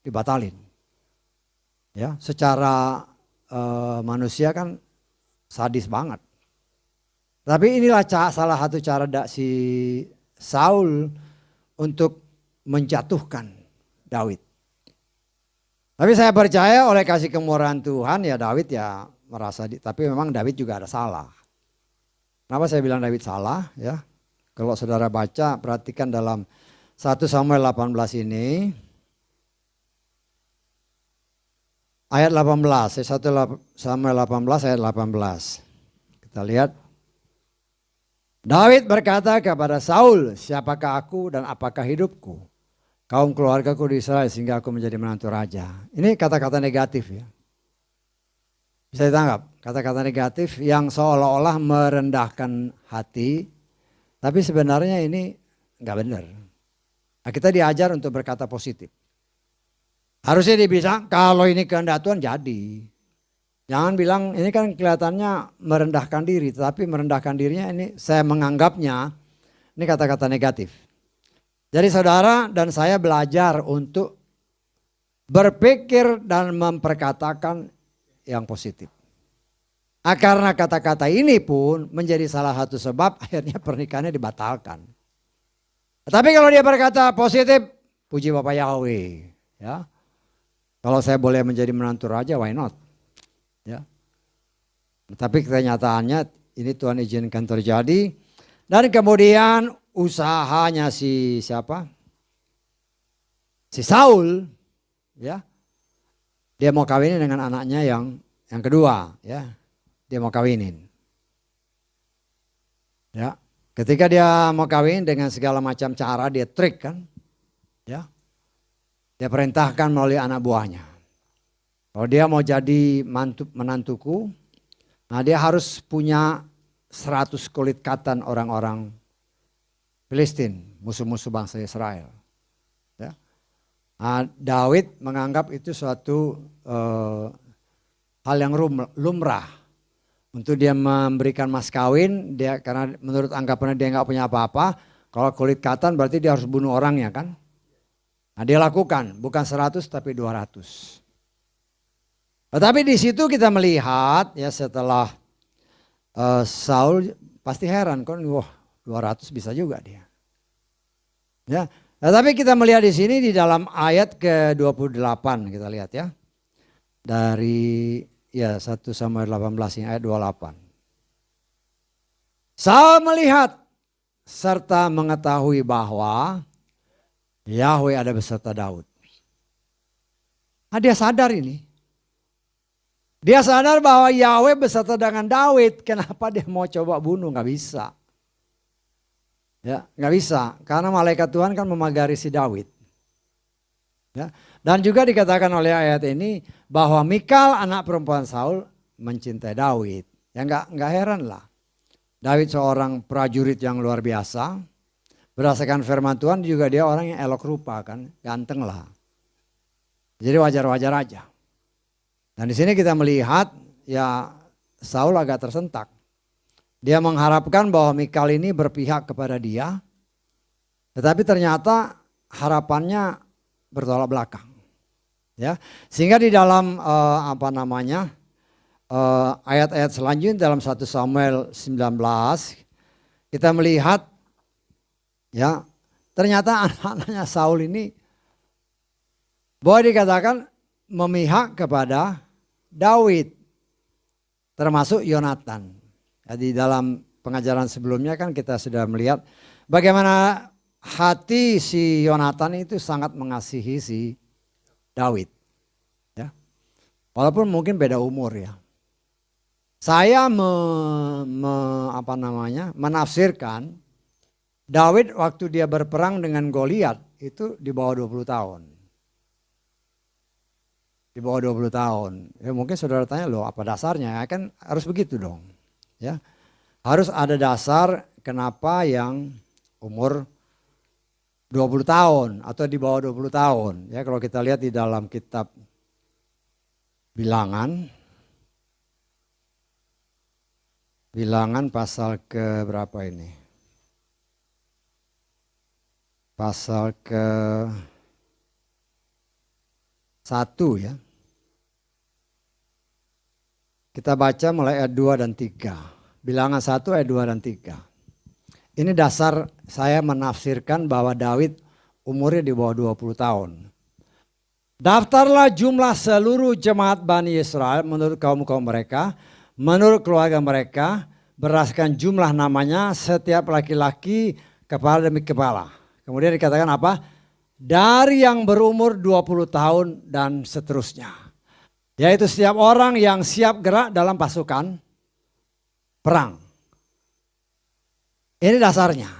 dibatalin. Ya, secara manusia kan sadis banget. Tapi inilah salah satu cara si Saul untuk menjatuhkan Daud. Tapi saya percaya oleh kasih kemurahan Tuhan ya Daud ya merasa tapi memang Daud juga ada salah. Kenapa saya bilang Daud salah ya? Kalau saudara baca perhatikan dalam 1 Samuel 18 ini ayat 18, 1 Samuel 18 ayat 18. Kita lihat. Daud berkata kepada Saul, siapakah aku dan apakah hidupku? Kaum keluargaku di Israel sehingga aku menjadi menantu raja. Ini kata-kata negatif ya. Bisa ditangkap kata-kata negatif yang seolah-olah merendahkan hati, tapi sebenarnya ini nggak benar. Nah, kita diajar untuk berkata positif. Harusnya dia bisa kalau ini kehendak Tuhan jadi. Jangan bilang ini kan kelihatannya merendahkan diri, tetapi merendahkan dirinya ini saya menganggapnya ini kata-kata negatif. Jadi saudara dan saya belajar untuk berpikir dan memperkatakan yang positif. Karena kata-kata ini pun menjadi salah satu sebab akhirnya pernikahannya dibatalkan. Tapi kalau dia berkata positif, puji Bapak Yahweh, ya. Kalau saya boleh menjadi menantu raja, why not? Ya. Tapi kenyataannya ini Tuhan izinkan terjadi. Dan kemudian usahanya si siapa? Si Saul, ya. Dia mau kawinin dengan anaknya yang kedua, ya. Dia mau kawinin. Ya. Ketika dia mau kawin dengan segala macam cara dia trik kan. Ya. Dia perintahkan melalui anak buahnya. Kalau dia mau jadi menantuku, nah dia harus punya 100 kulit katan orang-orang Filistin, musuh-musuh bangsa Israel. Ya. Nah, Daud menganggap itu suatu hal yang lumrah. Untuk dia memberikan mas kawin, dia karena menurut anggapannya dia nggak punya apa-apa. Kalau kulit katan berarti dia harus bunuh orangnya kan. Nah dia lakukan, bukan 100 tapi 200. Tetapi di situ kita melihat ya setelah Saul pasti heran kan, wah 200 bisa juga dia. Ya, tetapi kita melihat di sini di dalam ayat ke-28 kita lihat ya. Dari ya 1 Samuel 18 ayat 28. Saul melihat serta mengetahui bahwa Yahweh ada beserta Daud. Nah, dia sadar ini. Dia sadar bahwa Yahweh beserta dengan Daud. Kenapa dia mau coba bunuh? Gak bisa. Ya, gak bisa. Karena malaikat Tuhan kan memagari si Daud. Ya. Dan juga dikatakan oleh ayat ini bahwa Mikal anak perempuan Saul mencintai Daud. Ya nggak heran lah. Daud seorang prajurit yang luar biasa. Berdasarkan firman Tuhan juga dia orang yang elok rupa kan, ganteng lah. Jadi wajar-wajar aja. Dan di sini kita melihat ya Saul agak tersentak. Dia mengharapkan bahwa Mikal ini berpihak kepada dia. Tetapi ternyata harapannya bertolak belakang. Ya, sehingga di dalam ayat-ayat selanjutnya dalam 1 Samuel 19 kita melihat ya ternyata anak-anaknya Saul ini boleh dikatakan memihak kepada Daud termasuk Yonatan. Ya, di dalam pengajaran sebelumnya kan kita sudah melihat bagaimana hati si Yonatan itu sangat mengasihi si Daud, ya, walaupun mungkin beda umur ya. Saya menafsirkan Daud waktu dia berperang dengan Goliat itu di bawah 20 tahun. Di bawah 20 tahun. Ya mungkin saudara tanya loh apa dasarnya? Kan harus begitu dong. Ya, harus ada dasar kenapa yang umur 20 tahun atau di bawah 20 tahun. Ya kalau kita lihat di dalam kitab Bilangan pasal ke berapa ini? Pasal ke 1 ya. Kita baca mulai ayat 2 dan 3. Bilangan 1 ayat 2 dan 3. Ini dasar saya menafsirkan bahwa Daud umurnya di bawah 20 tahun. Daftarlah jumlah seluruh jemaat Bani Israel menurut kaum-kaum mereka, menurut keluarga mereka, berdasarkan jumlah namanya setiap laki-laki kepala demi kepala. Kemudian dikatakan apa? Dari yang berumur 20 tahun dan seterusnya. Yaitu setiap orang yang siap gerak dalam pasukan perang. Ini dasarnya.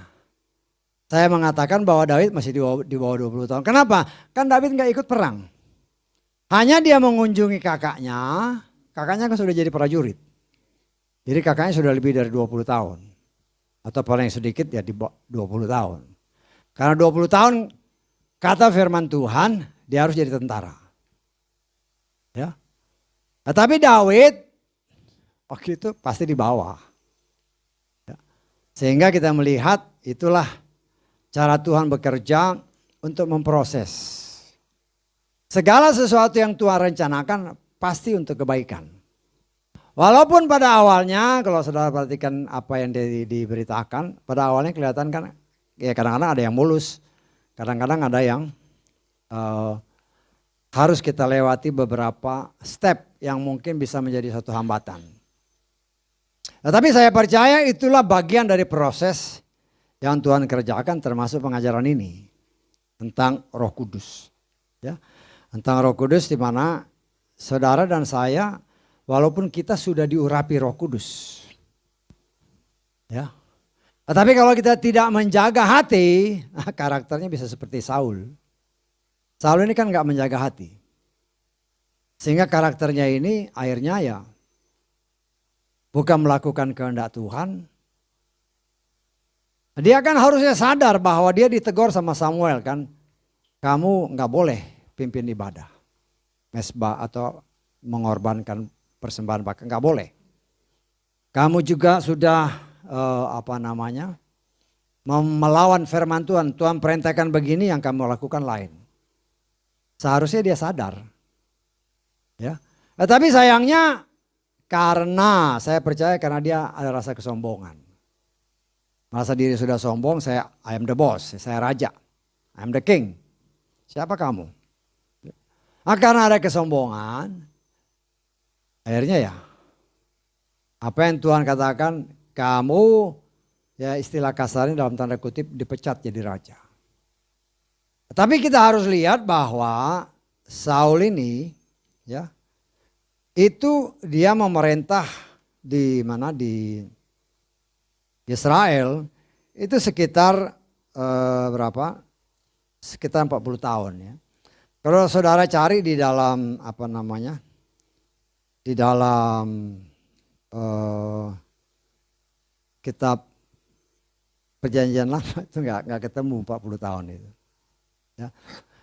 Saya mengatakan bahwa Daud masih di bawah 20 tahun. Kenapa? Kan Daud nggak ikut perang. Hanya dia mengunjungi kakaknya. Kakaknya kan sudah jadi prajurit. Jadi kakaknya sudah lebih dari 20 tahun. Atau paling sedikit ya di 20 tahun. Karena 20 tahun kata firman Tuhan dia harus jadi tentara. Ya. Nah, tapi Daud waktu itu pasti di bawah. Ya. Sehingga kita melihat itulah cara Tuhan bekerja untuk memproses. Segala sesuatu yang Tuhan rencanakan pasti untuk kebaikan. Walaupun pada awalnya kalau saudara perhatikan apa yang diberitakan, pada awalnya kelihatan kan ya kadang-kadang ada yang mulus, kadang-kadang ada yang harus kita lewati beberapa step yang mungkin bisa menjadi satu hambatan. Nah, tapi saya percaya itulah bagian dari proses yang Tuhan kerjakan termasuk pengajaran ini tentang Roh Kudus. Ya, tentang Roh Kudus di mana saudara dan saya walaupun kita sudah diurapi Roh Kudus. Ya. Tapi kalau kita tidak menjaga hati, karakternya bisa seperti Saul. Saul ini kan nggak menjaga hati. Sehingga karakternya ini akhirnya ya bukan melakukan kehendak Tuhan. Dia kan harusnya sadar bahwa dia ditegur sama Samuel kan. Kamu nggak boleh pimpin ibadah. Mesbah atau mengorbankan persembahan pakai nggak boleh. Kamu juga sudah melawan firman Tuhan. Tuhan perintahkan begini yang kamu lakukan lain. Seharusnya dia sadar. Ya. Tapi sayangnya karena saya percaya karena dia ada rasa kesombongan. Merasa diri sudah sombong, I am the boss, saya raja. I am the king. Siapa kamu? Nah, karena ada kesombongan, akhirnya ya apa yang Tuhan katakan, kamu ya istilah kasarnya dalam tanda kutip dipecat jadi raja. Tapi kita harus lihat bahwa Saul ini ya itu dia memerintah di mana di Israel itu sekitar berapa? Sekitar 40 tahun ya. Kalau saudara cari di dalam di dalam kitab Perjanjian Lama itu nggak ketemu 40 tahun itu. Ya.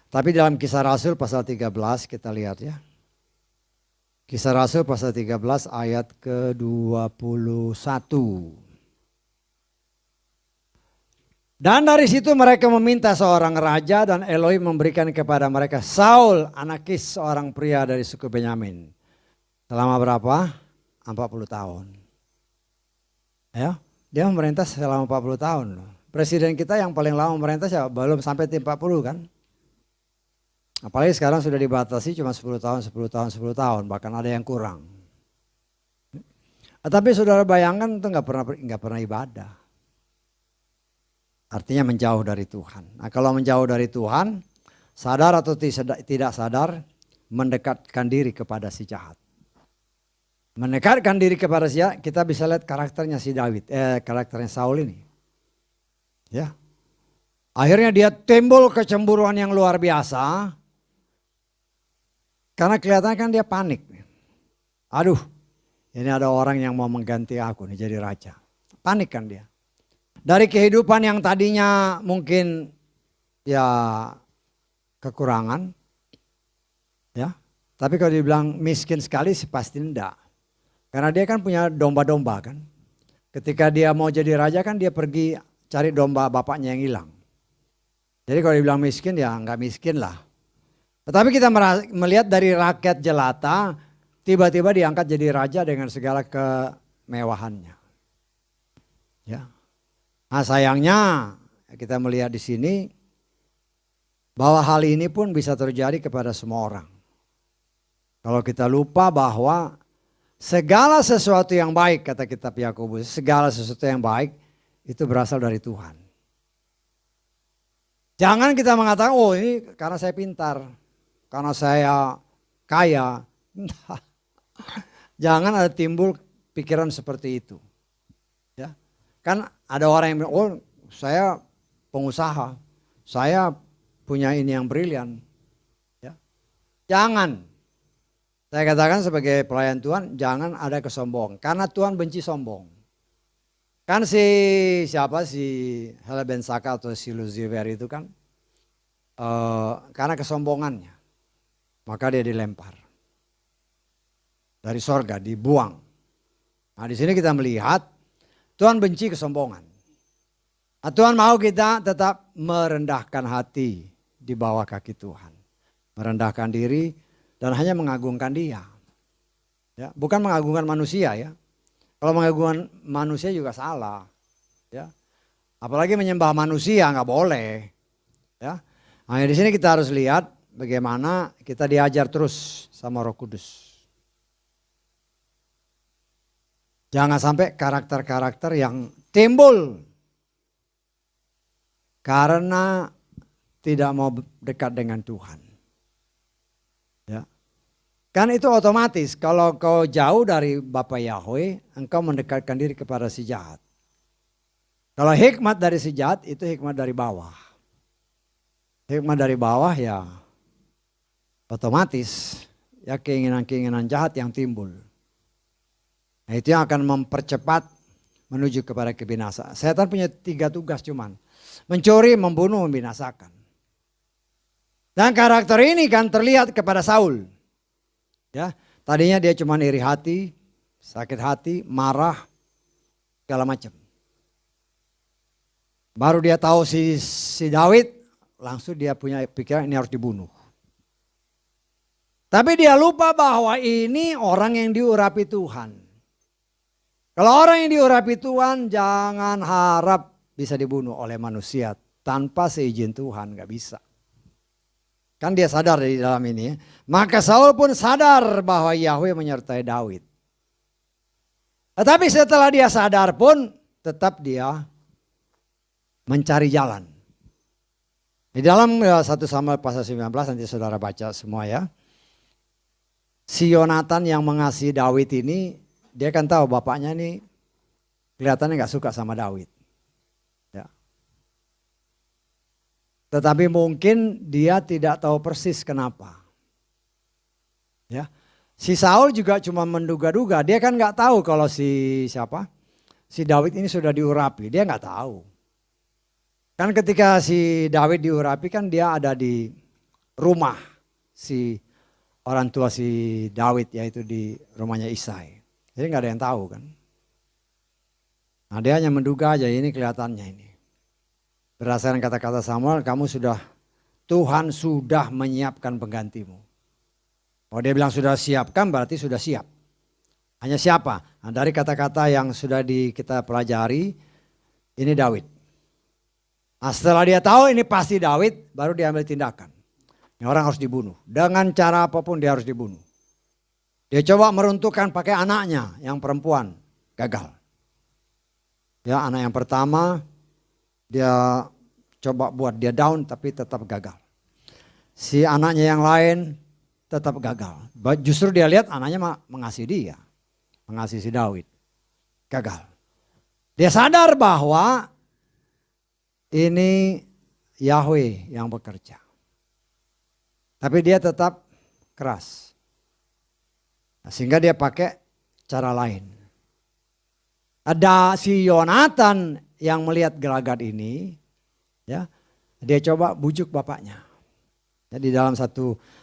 Tapi dalam Kisah Rasul pasal 13 kita lihat ya. Kisah Rasul pasal 13 ayat ke-21. Dan dari situ mereka meminta seorang raja dan Elohim memberikan kepada mereka Saul anak Kis seorang pria dari suku Benyamin. Selama berapa? 40 tahun. Ya, dia memerintah selama 40 tahun. Presiden kita yang paling lama memerintah belum sampai 40 kan. Apalagi sekarang sudah dibatasi cuma 10 tahun, 10 tahun, 10 tahun. Bahkan ada yang kurang. Tapi saudara bayangkan itu nggak pernah ibadah. Artinya menjauh dari Tuhan. Nah kalau menjauh dari Tuhan, sadar atau tidak sadar, mendekatkan diri kepada si jahat. Mendekatkan diri kepada si jahat, kita bisa lihat karakternya si karakternya Saul ini. Ya. Akhirnya dia timbul kecemburuan yang luar biasa. Karena kelihatan kan dia panik. Aduh, ini ada orang yang mau mengganti aku nih jadi raja. Panik kan dia. Dari kehidupan yang tadinya mungkin ya kekurangan. Ya. Tapi kalau dibilang miskin sekali sih pasti enggak. Karena dia kan punya domba-domba kan. Ketika dia mau jadi raja kan dia pergi cari domba bapaknya yang hilang. Jadi kalau dibilang miskin ya enggak miskin lah. Tetapi kita melihat dari rakyat jelata tiba-tiba diangkat jadi raja dengan segala kemewahannya. Ya. Nah sayangnya kita melihat di sini bahwa hal ini pun bisa terjadi kepada semua orang. Kalau kita lupa bahwa segala sesuatu yang baik kata kitab Yakobus, segala sesuatu yang baik itu berasal dari Tuhan. Jangan kita mengatakan oh ini karena saya pintar, karena saya kaya. Jangan ada timbul pikiran seperti itu. Ya. Kan ada orang yang bilang, oh saya pengusaha, saya punya ini yang brilian. Ya. Jangan. Saya katakan sebagai pelayan Tuhan, jangan ada kesombongan. Karena Tuhan benci sombong. Kan si Hela Ben Saka atau si Lucifer itu kan, karena kesombongannya, maka dia dilempar. dari sorga, dibuang. Nah di sini kita melihat Tuhan benci kesombongan. Nah, Tuhan mau kita tetap merendahkan hati di bawah kaki Tuhan. Merendahkan diri dan hanya mengagungkan Dia. Ya, bukan mengagungkan manusia ya. Kalau mengagungkan manusia juga salah. Ya. Apalagi menyembah manusia nggak boleh. Ya. Nah, di sini kita harus lihat bagaimana kita diajar terus sama Roh Kudus. Jangan sampai karakter-karakter yang timbul karena tidak mau dekat dengan Tuhan. Ya. Kan itu otomatis kalau kau jauh dari Bapa Yahweh, engkau mendekatkan diri kepada si jahat. Kalau hikmat dari si jahat itu hikmat dari bawah. Hikmat dari bawah ya otomatis ya keinginan-keinginan jahat yang timbul. Nah, itu yang akan mempercepat menuju kepada kebinasaan. Setan punya 3 tugas cuman. Mencuri, membunuh, membinasakan. Dan karakter ini kan terlihat kepada Saul. Ya, tadinya dia cuma iri hati, sakit hati, marah, segala macam. Baru dia tahu si Daud, langsung dia punya pikiran ini harus dibunuh. Tapi dia lupa bahwa ini orang yang diurapi Tuhan. Kalau orang yang diurapi Tuhan jangan harap bisa dibunuh oleh manusia tanpa seizin Tuhan, gak bisa. Kan dia sadar di dalam ini. Maka Saul pun sadar bahwa Yahweh menyertai Daud. Tetapi setelah dia sadar pun tetap dia mencari jalan. Di dalam 1 Samuel pasal 19 nanti saudara baca semua ya. Si Yonatan yang mengasihi Daud ini, dia kan tahu bapaknya ini kelihatannya gak suka sama Daud. Ya. Tetapi mungkin dia tidak tahu persis kenapa. Ya. Si Saul juga cuma menduga-duga, dia kan gak tahu kalau si Daud ini sudah diurapi, dia gak tahu. Kan ketika si Daud diurapi kan dia ada di rumah si orang tua si Daud, yaitu di rumahnya Isai. Jadi gak ada yang tahu kan. Nah dia hanya menduga aja ini kelihatannya ini. Berdasarkan kata-kata Samuel, Tuhan sudah menyiapkan penggantimu. Kalau dia bilang sudah siapkan berarti sudah siap. Hanya siapa? Nah, dari kata-kata yang sudah kita pelajari, ini Daud. Nah, setelah dia tahu ini pasti Daud, baru dia ambil tindakan. Ini orang harus dibunuh. Dengan cara apapun dia harus dibunuh. Dia coba meruntuhkan pakai anaknya yang perempuan. Gagal. Ya, anak yang pertama dia coba buat dia down tapi tetap gagal. Si anaknya yang lain tetap gagal. Justru dia lihat anaknya mengasihi dia. Mengasihi si Daud. Gagal. Dia sadar bahwa ini Yahweh yang bekerja. Tapi dia tetap keras. Sehingga dia pakai cara lain. Ada si Yonatan yang melihat gelagat ini, ya, dia coba bujuk bapaknya. Jadi dalam 1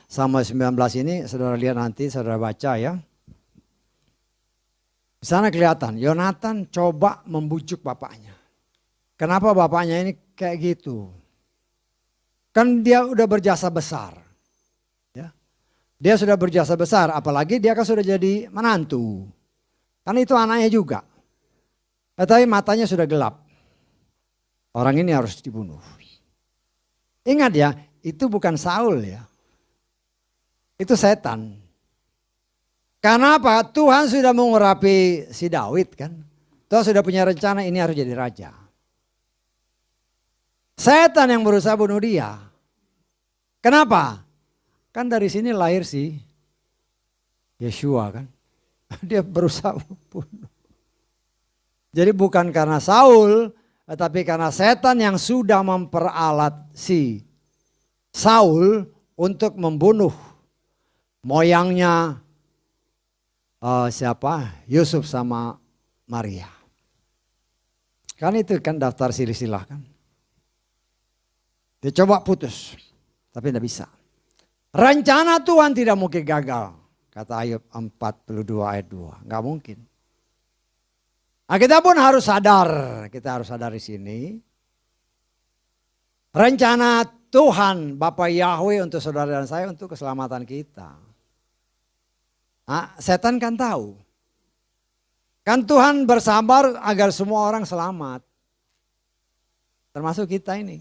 Samuel 19 ini saudara lihat nanti, saudara baca ya. Di sana kelihatan Yonatan coba membujuk bapaknya. Kenapa bapaknya ini kayak gitu? Kan dia udah berjasa besar. Dia sudah berjasa besar, apalagi dia kan sudah jadi menantu. Kan itu anaknya juga. Tetapi matanya sudah gelap. Orang ini harus dibunuh. Ingat ya, itu bukan Saul ya. Itu setan. Karena apa? Tuhan sudah mengurapi si Daud kan. Tuhan sudah punya rencana ini harus jadi raja. Setan yang berusaha bunuh dia. Kenapa? Kan dari sini lahir si Yeshua kan. Dia berusaha bunuh. Jadi bukan karena Saul, tetapi karena setan yang sudah memperalat si Saul untuk membunuh moyangnya Yusuf sama Maria. Kan itu kan daftar silsilah kan. Dia coba putus, tapi tidak bisa. Rencana Tuhan tidak mungkin gagal. kata Ayub 42 ayat 2. Enggak mungkin. Nah, kita pun harus sadar, kita harus sadar di sini. Rencana Tuhan Bapa Yahweh untuk saudara dan saya untuk keselamatan kita. Nah, setan kan tahu. Kan Tuhan bersabar agar semua orang selamat. Termasuk kita ini.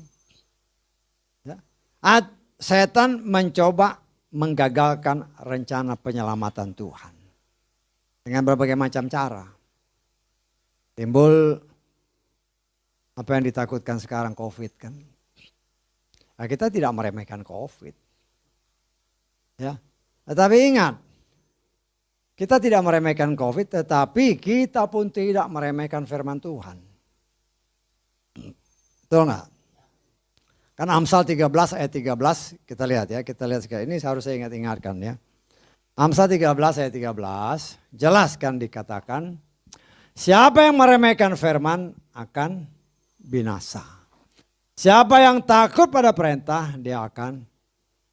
Ya. Setan mencoba menggagalkan rencana penyelamatan Tuhan. Dengan berbagai macam cara. Timbul apa yang ditakutkan sekarang COVID kan. Nah, kita tidak meremehkan COVID. Ya. Tetapi ingat, kita tidak meremehkan COVID, tetapi kita pun tidak meremehkan firman Tuhan. Betul nggak? Kan Amsal 13 ayat 13 kita lihat ya, kita lihat sekali. Ini harus saya ingatkan ya. Amsal 13 ayat 13 jelas kan dikatakan, siapa yang meremehkan firman akan binasa. Siapa yang takut pada perintah dia akan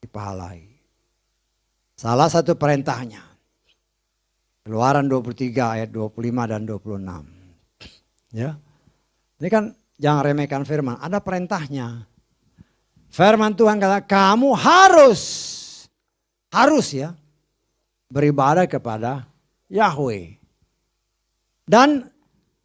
dipahalai. Salah satu perintahnya. Keluaran 23 ayat 25 dan 26. Ya. Ini kan jangan remehkan firman, ada perintahnya. Firman Tuhan kata kamu harus ya beribadah kepada Yahweh. Dan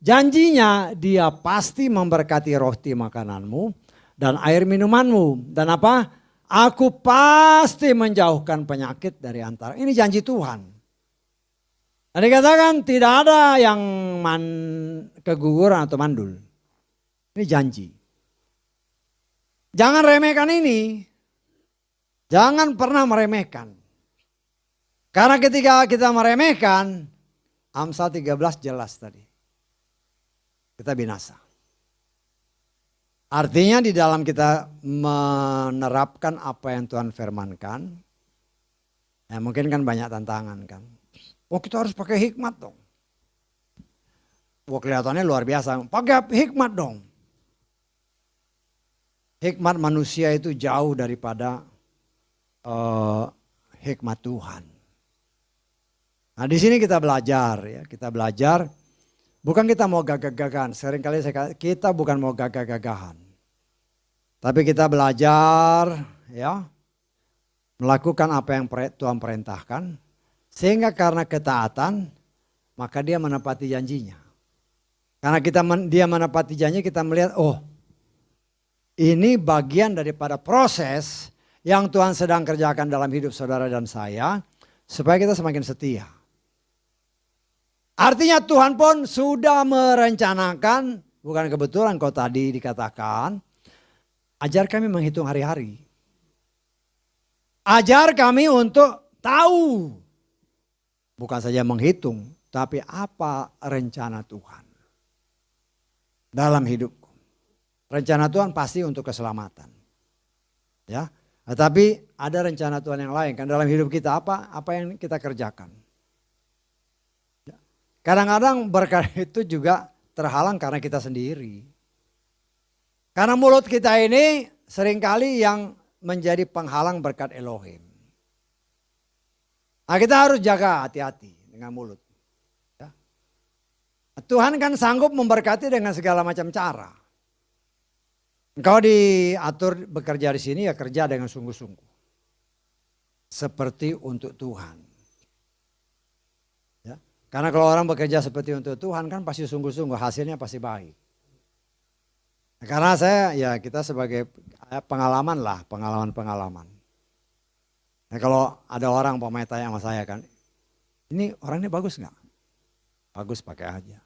janjinya dia pasti memberkati roti makananmu dan air minumanmu. Dan apa? Aku pasti menjauhkan penyakit dari antara. Ini janji Tuhan. Dan dikatakan tidak ada yang keguguran atau mandul. Ini janji. Jangan remehkan ini. Jangan pernah meremehkan. Karena ketika kita meremehkan, Amsal 13 jelas tadi. Kita binasa. Artinya di dalam kita menerapkan apa yang Tuhan firmankan, ya mungkin kan banyak tantangan kan. Oh kita harus pakai hikmat dong. Wah kelihatannya luar biasa, pakai hikmat dong. Hikmat manusia itu jauh daripada hikmat Tuhan. Nah di sini kita belajar ya, kita belajar. Bukan kita mau gagah-gagahan, seringkali kita bukan mau gagah-gagahan. Tapi kita belajar ya, melakukan apa yang Tuhan perintahkan. Sehingga karena ketaatan, maka dia menepati janjinya. Karena dia menepati janji, kita melihat, oh ini bagian daripada proses yang Tuhan sedang kerjakan dalam hidup saudara dan saya. Supaya kita semakin setia. Artinya Tuhan pun sudah merencanakan, bukan kebetulan kau tadi dikatakan, ajar kami menghitung hari-hari. Ajar kami untuk tahu, bukan saja menghitung, tapi apa rencana Tuhan dalam hidupku. Rencana Tuhan pasti untuk keselamatan. Ya, tetapi ada rencana Tuhan yang lain kan dalam hidup kita apa yang kita kerjakan. Kadang-kadang berkat itu juga terhalang karena kita sendiri. Karena mulut kita ini seringkali yang menjadi penghalang berkat Elohim. Nah kita harus jaga hati-hati dengan mulut. Ya. Tuhan kan sanggup memberkati dengan segala macam cara. Engkau diatur bekerja di sini ya kerja dengan sungguh-sungguh. Seperti untuk Tuhan. Karena kalau orang bekerja seperti untuk Tuhan kan pasti sungguh-sungguh, hasilnya pasti baik. Karena kita sebagai pengalaman. Nah, kalau ada orang tanya sama saya kan, ini orang ini bagus nggak? Bagus pakai aja.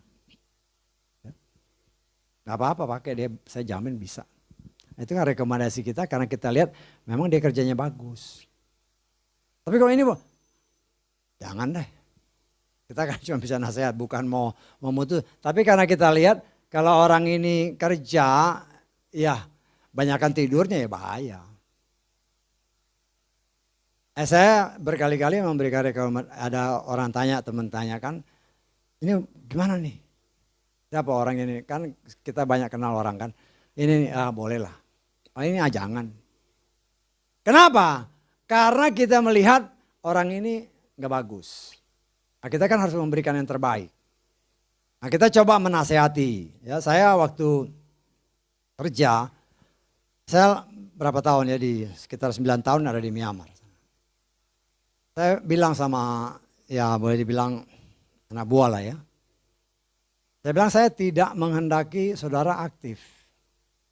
Nggak apa-apa pakai dia, saya jamin bisa. Itu kan rekomendasi kita karena kita lihat memang dia kerjanya bagus. Tapi kalau ini jangan deh. Kita kan cuma bisa nasihat, bukan mau memutus. Tapi karena kita lihat kalau orang ini kerja, ya banyakkan tidurnya ya bahaya. Saya berkali-kali memberikan rekomendasi, ada orang teman tanya kan, ini gimana nih? Siapa orang ini? Kan kita banyak kenal orang kan. Ini boleh lah. Oh, ini jangan. Kenapa? Karena kita melihat orang ini nggak bagus. Nah, kita kan harus memberikan yang terbaik. Nah, kita coba menasehati. Ya, saya waktu kerja, saya berapa tahun ya, di sekitar 9 tahun ada di Myanmar. Saya bilang sama, ya boleh dibilang anak buah lah ya. Saya bilang saya tidak menghendaki saudara aktif.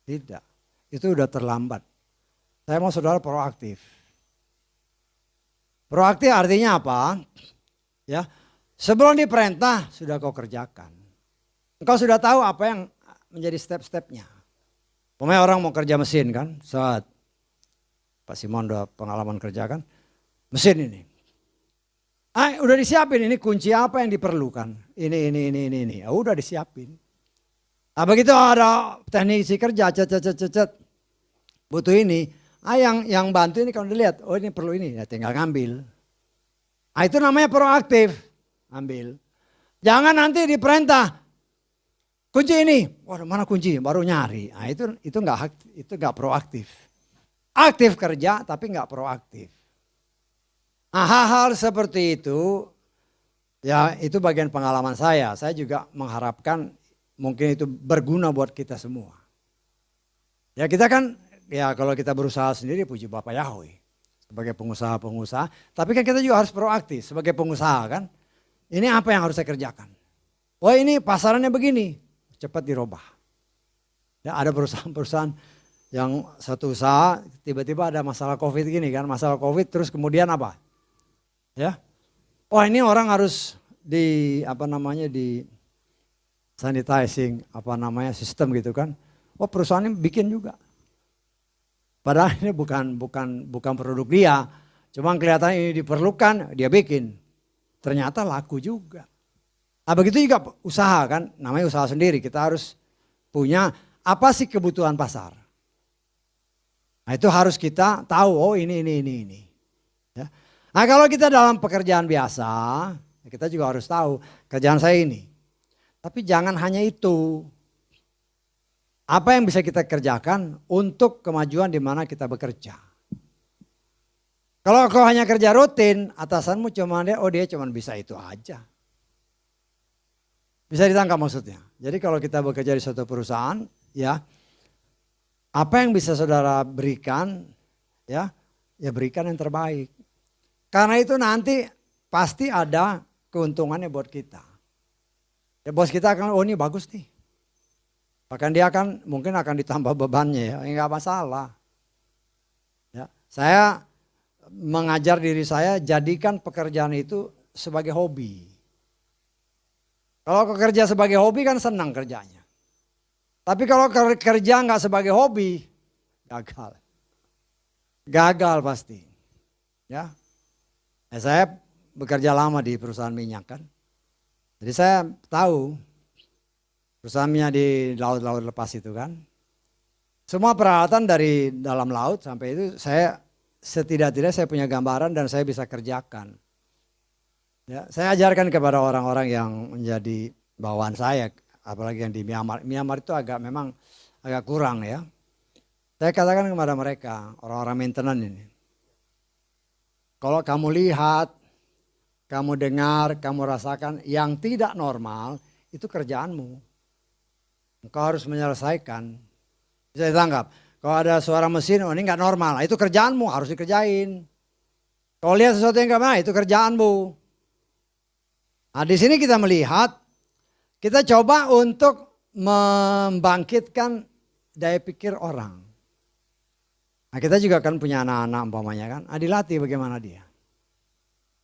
Tidak, itu udah terlambat. Saya mau saudara proaktif. Proaktif artinya apa? Ya, sebelum diperintah sudah kau kerjakan. Engkau sudah tahu apa yang menjadi step-stepnya. Pokoknya orang mau kerja mesin kan, saat Pak Simon udah pengalaman kerja kan, mesin ini. Udah disiapin ini kunci apa yang diperlukan. Ini. Udah disiapin. Nah, begitu ada teknisi kerja, cet. Butuh ini. Yang bantu ini kalau dilihat, oh ini perlu ini, ya tinggal ngambil. Itu namanya proaktif, ambil. Jangan nanti diperintah, kunci ini, waduh mana kunci, baru nyari. Nah, itu nggak proaktif. Aktif kerja tapi nggak proaktif. Nah, hal-hal seperti itu, ya itu bagian pengalaman saya. Saya juga mengharapkan mungkin itu berguna buat kita semua. Ya kita kan, ya kalau kita berusaha sendiri puji Bapak Yahweh. Sebagai pengusaha-pengusaha, tapi kan kita juga harus proaktif sebagai pengusaha kan. Ini apa yang harus saya kerjakan? Wah ini pasarannya begini, cepat dirubah. Ya ada perusahaan-perusahaan yang satu usaha tiba-tiba ada masalah COVID gini kan, masalah COVID terus kemudian apa? Ya, wah ini orang harus di sanitizing sistem gitu kan. Oh perusahaan ini bikin juga. Padahal ini bukan produk dia. Cuma kelihatan ini diperlukan, dia bikin. Ternyata laku juga. Nah begitu juga usaha kan, namanya usaha sendiri. Kita harus punya apa sih kebutuhan pasar. Nah itu harus kita tahu, oh ini. Ya. Nah kalau kita dalam pekerjaan biasa, kita juga harus tahu kerjaan saya ini. Tapi jangan hanya itu. Apa yang bisa kita kerjakan untuk kemajuan di mana kita bekerja. Kalau kau hanya kerja rutin, atasanmu dia cuma bisa itu aja. Bisa ditangkap maksudnya. Jadi kalau kita bekerja di suatu perusahaan, ya apa yang bisa saudara berikan, ya berikan yang terbaik. Karena itu nanti pasti ada keuntungannya buat kita. Ya bos kita akan, oh ini bagus nih. Bahkan dia mungkin akan ditambah bebannya ya, enggak masalah. Ya, saya mengajar diri saya jadikan pekerjaan itu sebagai hobi. Kalau kerja sebagai hobi kan senang kerjanya. Tapi kalau kerja enggak sebagai hobi, gagal. Gagal pasti. Ya. Saya bekerja lama di perusahaan minyak kan. Jadi saya tahu perusahaannya di laut-laut lepas itu kan. Semua peralatan dari dalam laut sampai itu saya setidak-tidak saya punya gambaran dan saya bisa kerjakan. Ya, saya ajarkan kepada orang-orang yang menjadi bawaan saya, apalagi yang di Myanmar. Myanmar itu memang agak kurang ya. Saya katakan kepada mereka, orang-orang maintenance ini. Kalau kamu lihat, kamu dengar, kamu rasakan yang tidak normal, itu kerjaanmu. Engkau harus menyelesaikan. Bisa ditangkap. Kalau ada suara mesin, oh ini nggak normal, itu kerjaanmu, harus dikerjain. Kalau lihat sesuatu yang nggak benar, itu kerjaanmu. Nah di sini kita melihat, kita coba untuk membangkitkan daya pikir orang. Nah kita juga kan punya anak-anak umpamanya kan, dilatih bagaimana dia.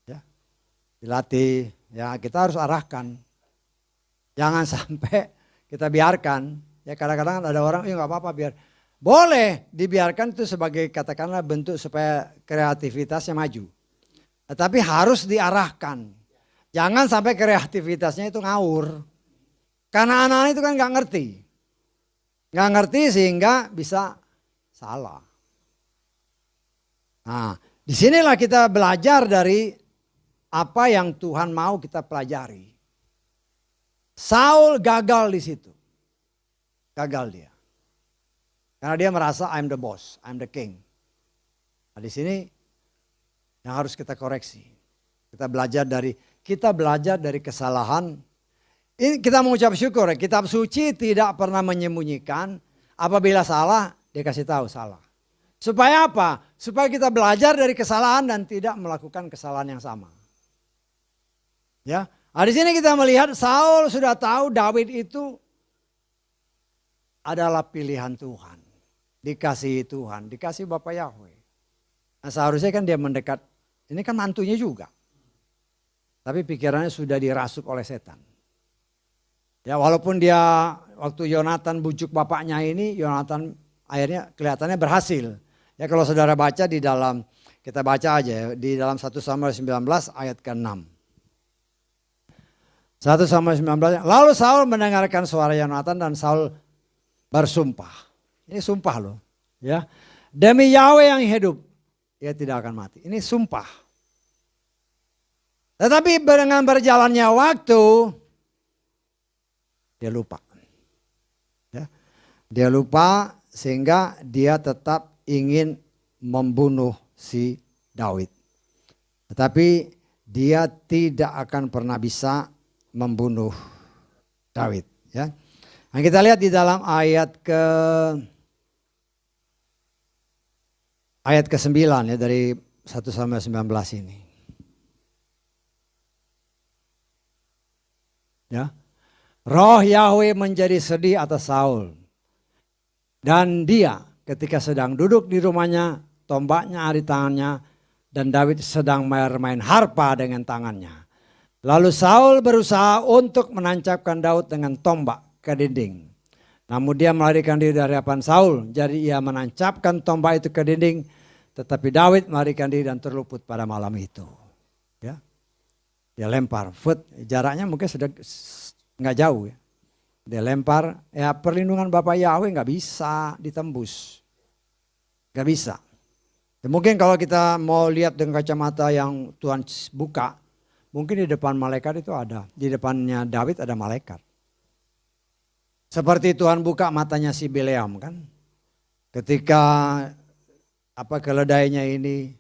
Ya, dilatih, ya kita harus arahkan. Jangan sampai kita biarkan. Ya kadang-kadang ada orang, nggak apa-apa biar. Boleh dibiarkan itu sebagai katakanlah bentuk supaya kreativitasnya maju. Tetapi harus diarahkan. Jangan sampai kreativitasnya itu ngawur. Karena anak-anak itu kan nggak ngerti. Nggak ngerti sehingga bisa salah. Nah, disinilah kita belajar dari apa yang Tuhan mau kita pelajari. Saul gagal di situ. Gagal dia. Karena dia merasa I'm the boss, I'm the king. Nah, di sini yang harus kita koreksi. Kita belajar dari kesalahan. Ini kita mengucap syukur. Kitab suci tidak pernah menyembunyikan. Apabila salah, dia kasih tahu salah. Supaya apa? Supaya kita belajar dari kesalahan dan tidak melakukan kesalahan yang sama. Ya, nah, di sini kita melihat Saul sudah tahu David itu adalah pilihan Tuhan. Dikasihi Tuhan, dikasih Bapa Yahweh. Nah, seharusnya kan dia mendekat, ini kan mantunya juga. Tapi pikirannya sudah dirasuk oleh setan. Ya, walaupun dia waktu Yonatan bujuk bapaknya ini, Yonatan akhirnya kelihatannya berhasil. Ya, kalau saudara baca kita baca aja ya, di dalam 1 Samuel 19 ayat ke-6. 1 Samuel 19, lalu Saul mendengarkan suara Yonatan dan Saul bersumpah. Ini sumpah loh. Ya, demi Yahweh yang hidup, dia tidak akan mati. Ini sumpah. Tetapi dengan berjalannya waktu, dia lupa. Ya. Dia lupa sehingga dia tetap ingin membunuh si Daud. Tetapi dia tidak akan pernah bisa membunuh Daud. Ya. Nah, kita lihat di dalam ayat ke-9 ya dari 1 Samuel 19 ini. Ya. Roh Yahweh menjadi sedih atas Saul. Dan dia ketika sedang duduk di rumahnya, tombaknya ada di tangannya, dan Daud sedang bermain harpa dengan tangannya. Lalu Saul berusaha untuk menancapkan Daud dengan tombak ke dinding. Namun dia melarikan diri dari hadapan Saul, jadi ia menancapkan tombak itu ke dinding, tetapi Daud melarikan diri dan terluput pada malam itu. Ya. Dia lempar, jaraknya mungkin sudah nggak jauh ya. Dia lempar, ya perlindungan Bapak Yahweh nggak bisa ditembus. Nggak bisa. Ya, mungkin kalau kita mau lihat dengan kacamata yang Tuhan buka, mungkin di depan malaikat itu ada. Di depannya Daud ada malaikat. Seperti Tuhan buka matanya si Bileam kan. Ketika keledainya ini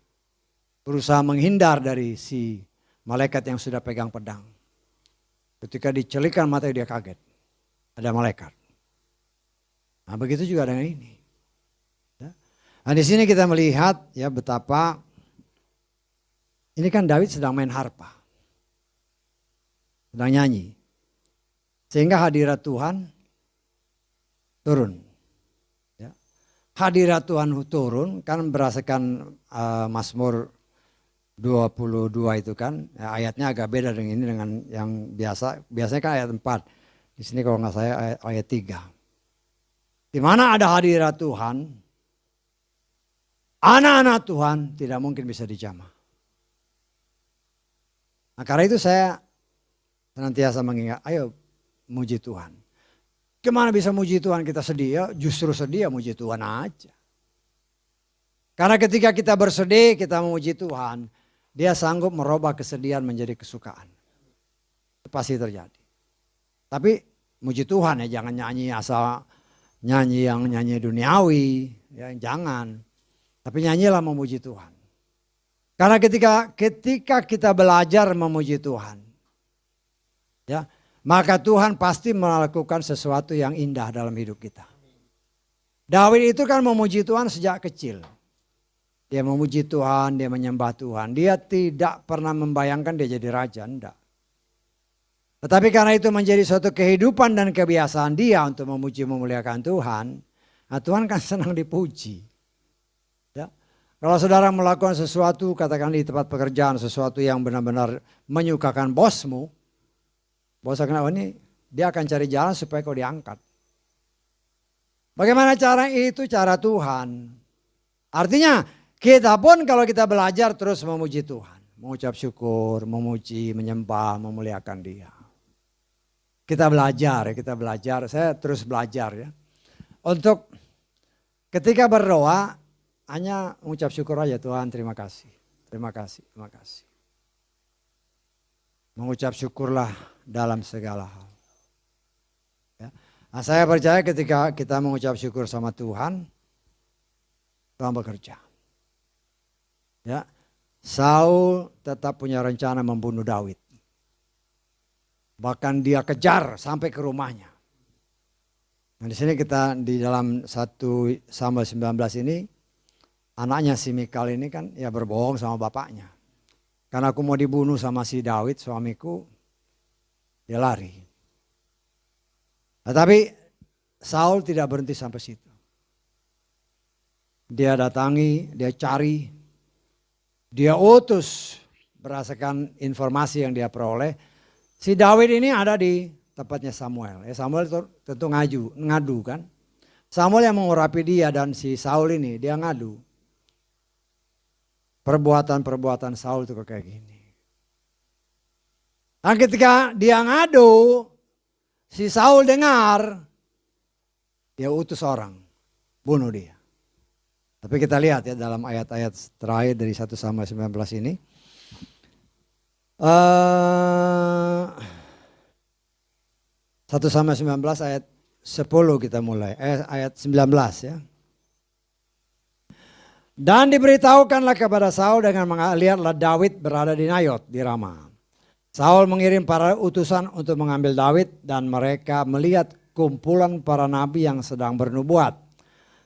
berusaha menghindar dari si malaikat yang sudah pegang pedang. Ketika dicelikan matanya dia kaget. Ada malaikat. Nah, begitu juga dengan ini. Ya. Nah, di sini kita melihat ya betapa ini kan Daud sedang main harpa. Sedang nyanyi. Sehingga hadirat Tuhan turun. Ya. Hadirat Tuhan turun kan berdasarkan Mazmur 22 itu kan ya, ayatnya agak beda dengan ini dengan yang biasanya kan ayat 4. Di sini kalau nggak saya ayat 3. Di mana ada hadirat Tuhan, anak-anak Tuhan tidak mungkin bisa dijamah. Nah, karena itu saya senantiasa mengingat, ayo muji Tuhan. Gimana bisa muji Tuhan kita sedih ya? Justru sedih ya muji Tuhan aja. Karena ketika kita bersedih, kita memuji Tuhan, Dia sanggup merubah kesedihan menjadi kesukaan. Itu pasti terjadi. Tapi muji Tuhan ya, jangan nyanyi asal nyanyi yang nyanyi duniawi, ya jangan. Tapi nyanyilah memuji Tuhan. Karena ketika kita belajar memuji Tuhan, ya, maka Tuhan pasti melakukan sesuatu yang indah dalam hidup kita. Daud itu kan memuji Tuhan sejak kecil. Dia memuji Tuhan, dia menyembah Tuhan. Dia tidak pernah membayangkan dia jadi raja, enggak. Tetapi karena itu menjadi suatu kehidupan dan kebiasaan dia untuk memuji memuliakan Tuhan. Nah, Tuhan kan senang dipuji. Ya. Kalau saudara melakukan sesuatu, katakan di tempat pekerjaan, sesuatu yang benar-benar menyukakan bosmu. Bos akan ini dia akan cari jalan supaya kau diangkat. Bagaimana cara itu? Cara Tuhan. Artinya kita pun kalau kita belajar terus memuji Tuhan. Mengucap syukur, memuji, menyembah, memuliakan Dia. Kita belajar. Saya terus belajar ya. Untuk ketika berdoa hanya mengucap syukur aja, Tuhan terima kasih. Terima kasih, terima kasih. Mengucap syukurlah dalam segala hal. Ya. Nah, saya percaya ketika kita mengucap syukur sama Tuhan, Tuhan bekerja. Ya, Saul tetap punya rencana membunuh Daud. Bahkan dia kejar sampai ke rumahnya. Nah, di sini kita di dalam 1 Samuel 19 ini, anaknya si Mikal ini kan ya berbohong sama bapaknya. Karena aku mau dibunuh sama si Daud suamiku, dia lari. Nah, tapi Saul tidak berhenti sampai situ. Dia datangi, dia cari, dia utus berdasarkan informasi yang dia peroleh. Si Daud ini ada di tempatnya Samuel. Ya, Samuel tentu ngadu kan. Samuel yang mengurapi dia dan si Saul ini dia ngadu. Perbuatan-perbuatan Saul itu kayak gini. Nah, ketika dia ngadu, si Saul dengar, dia utus orang bunuh dia. Tapi kita lihat ya dalam ayat-ayat terakhir dari 1 Samuel 19 ini. 1 Samuel 19 ayat 10 kita mulai. Ayat 19 ya. Dan diberitahukanlah kepada Saul dengan lihatlah Daud berada di Nayot di Rama. Saul mengirim para utusan untuk mengambil Daud dan mereka melihat kumpulan para nabi yang sedang bernubuat.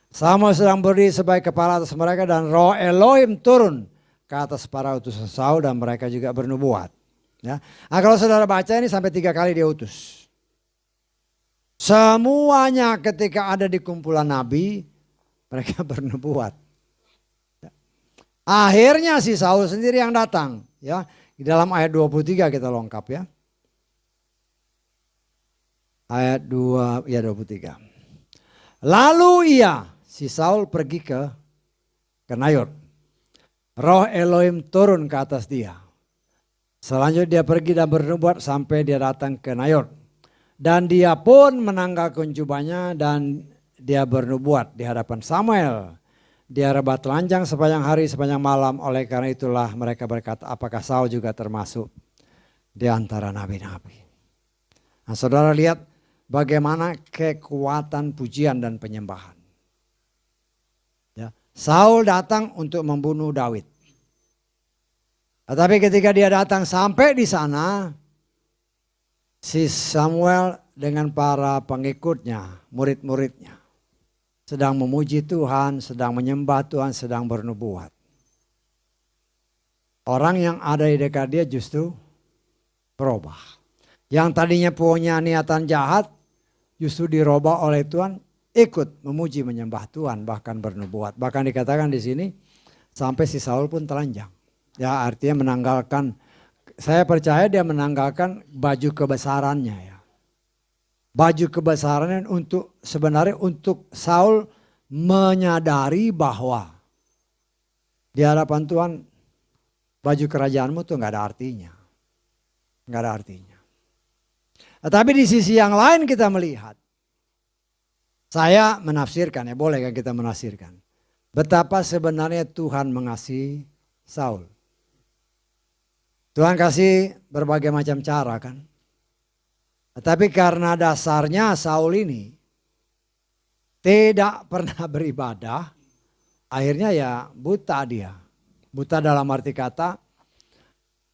Samuel sedang berdiri sebagai kepala atas mereka dan roh Elohim turun ke atas para utusan Saul dan mereka juga bernubuat. Ya. Nah, kalau saudara baca ini sampai 3 kali dia utus. Semuanya ketika ada di kumpulan nabi mereka bernubuat. Ya. Akhirnya si Saul sendiri yang datang. Ya. Di dalam ayat 23 kita lengkap ya. Ayat 23. Lalu si Saul pergi ke Nayot. Roh Elohim turun ke atas dia. Selanjutnya dia pergi dan bernubuat sampai dia datang ke Nayot. Dan dia pun menanggalkan jubahnya dan dia bernubuat di hadapan Samuel. Dia rebah telanjang sepanjang hari sepanjang malam. Oleh karena itulah mereka berkata, apakah Saul juga termasuk di antara nabi-nabi. Nah, saudara lihat bagaimana kekuatan pujian dan penyembahan. Ya, Saul datang untuk membunuh Daud. Tetapi ketika dia datang sampai di sana, si Samuel dengan para pengikutnya, murid-muridnya, sedang memuji Tuhan, sedang menyembah Tuhan, sedang bernubuat. Orang yang ada di dekat dia justru berubah. Yang tadinya punya niatan jahat, justru dirubah oleh Tuhan, ikut memuji menyembah Tuhan, bahkan bernubuat. Bahkan dikatakan di sini sampai si Saul pun telanjang. Ya, artinya menanggalkan, saya percaya dia menanggalkan baju kebesarannya ya. Baju kebesarannya sebenarnya untuk Saul menyadari bahwa di hadapan Tuhan baju kerajaanmu tuh nggak ada artinya. Nggak ada artinya. Tapi di sisi yang lain kita melihat, saya menafsirkan ya, boleh kan kita menafsirkan betapa sebenarnya Tuhan mengasihi Saul. Tuhan kasih berbagai macam cara kan. Tapi karena dasarnya Saul ini tidak pernah beribadah, akhirnya ya buta dia. Buta dalam arti kata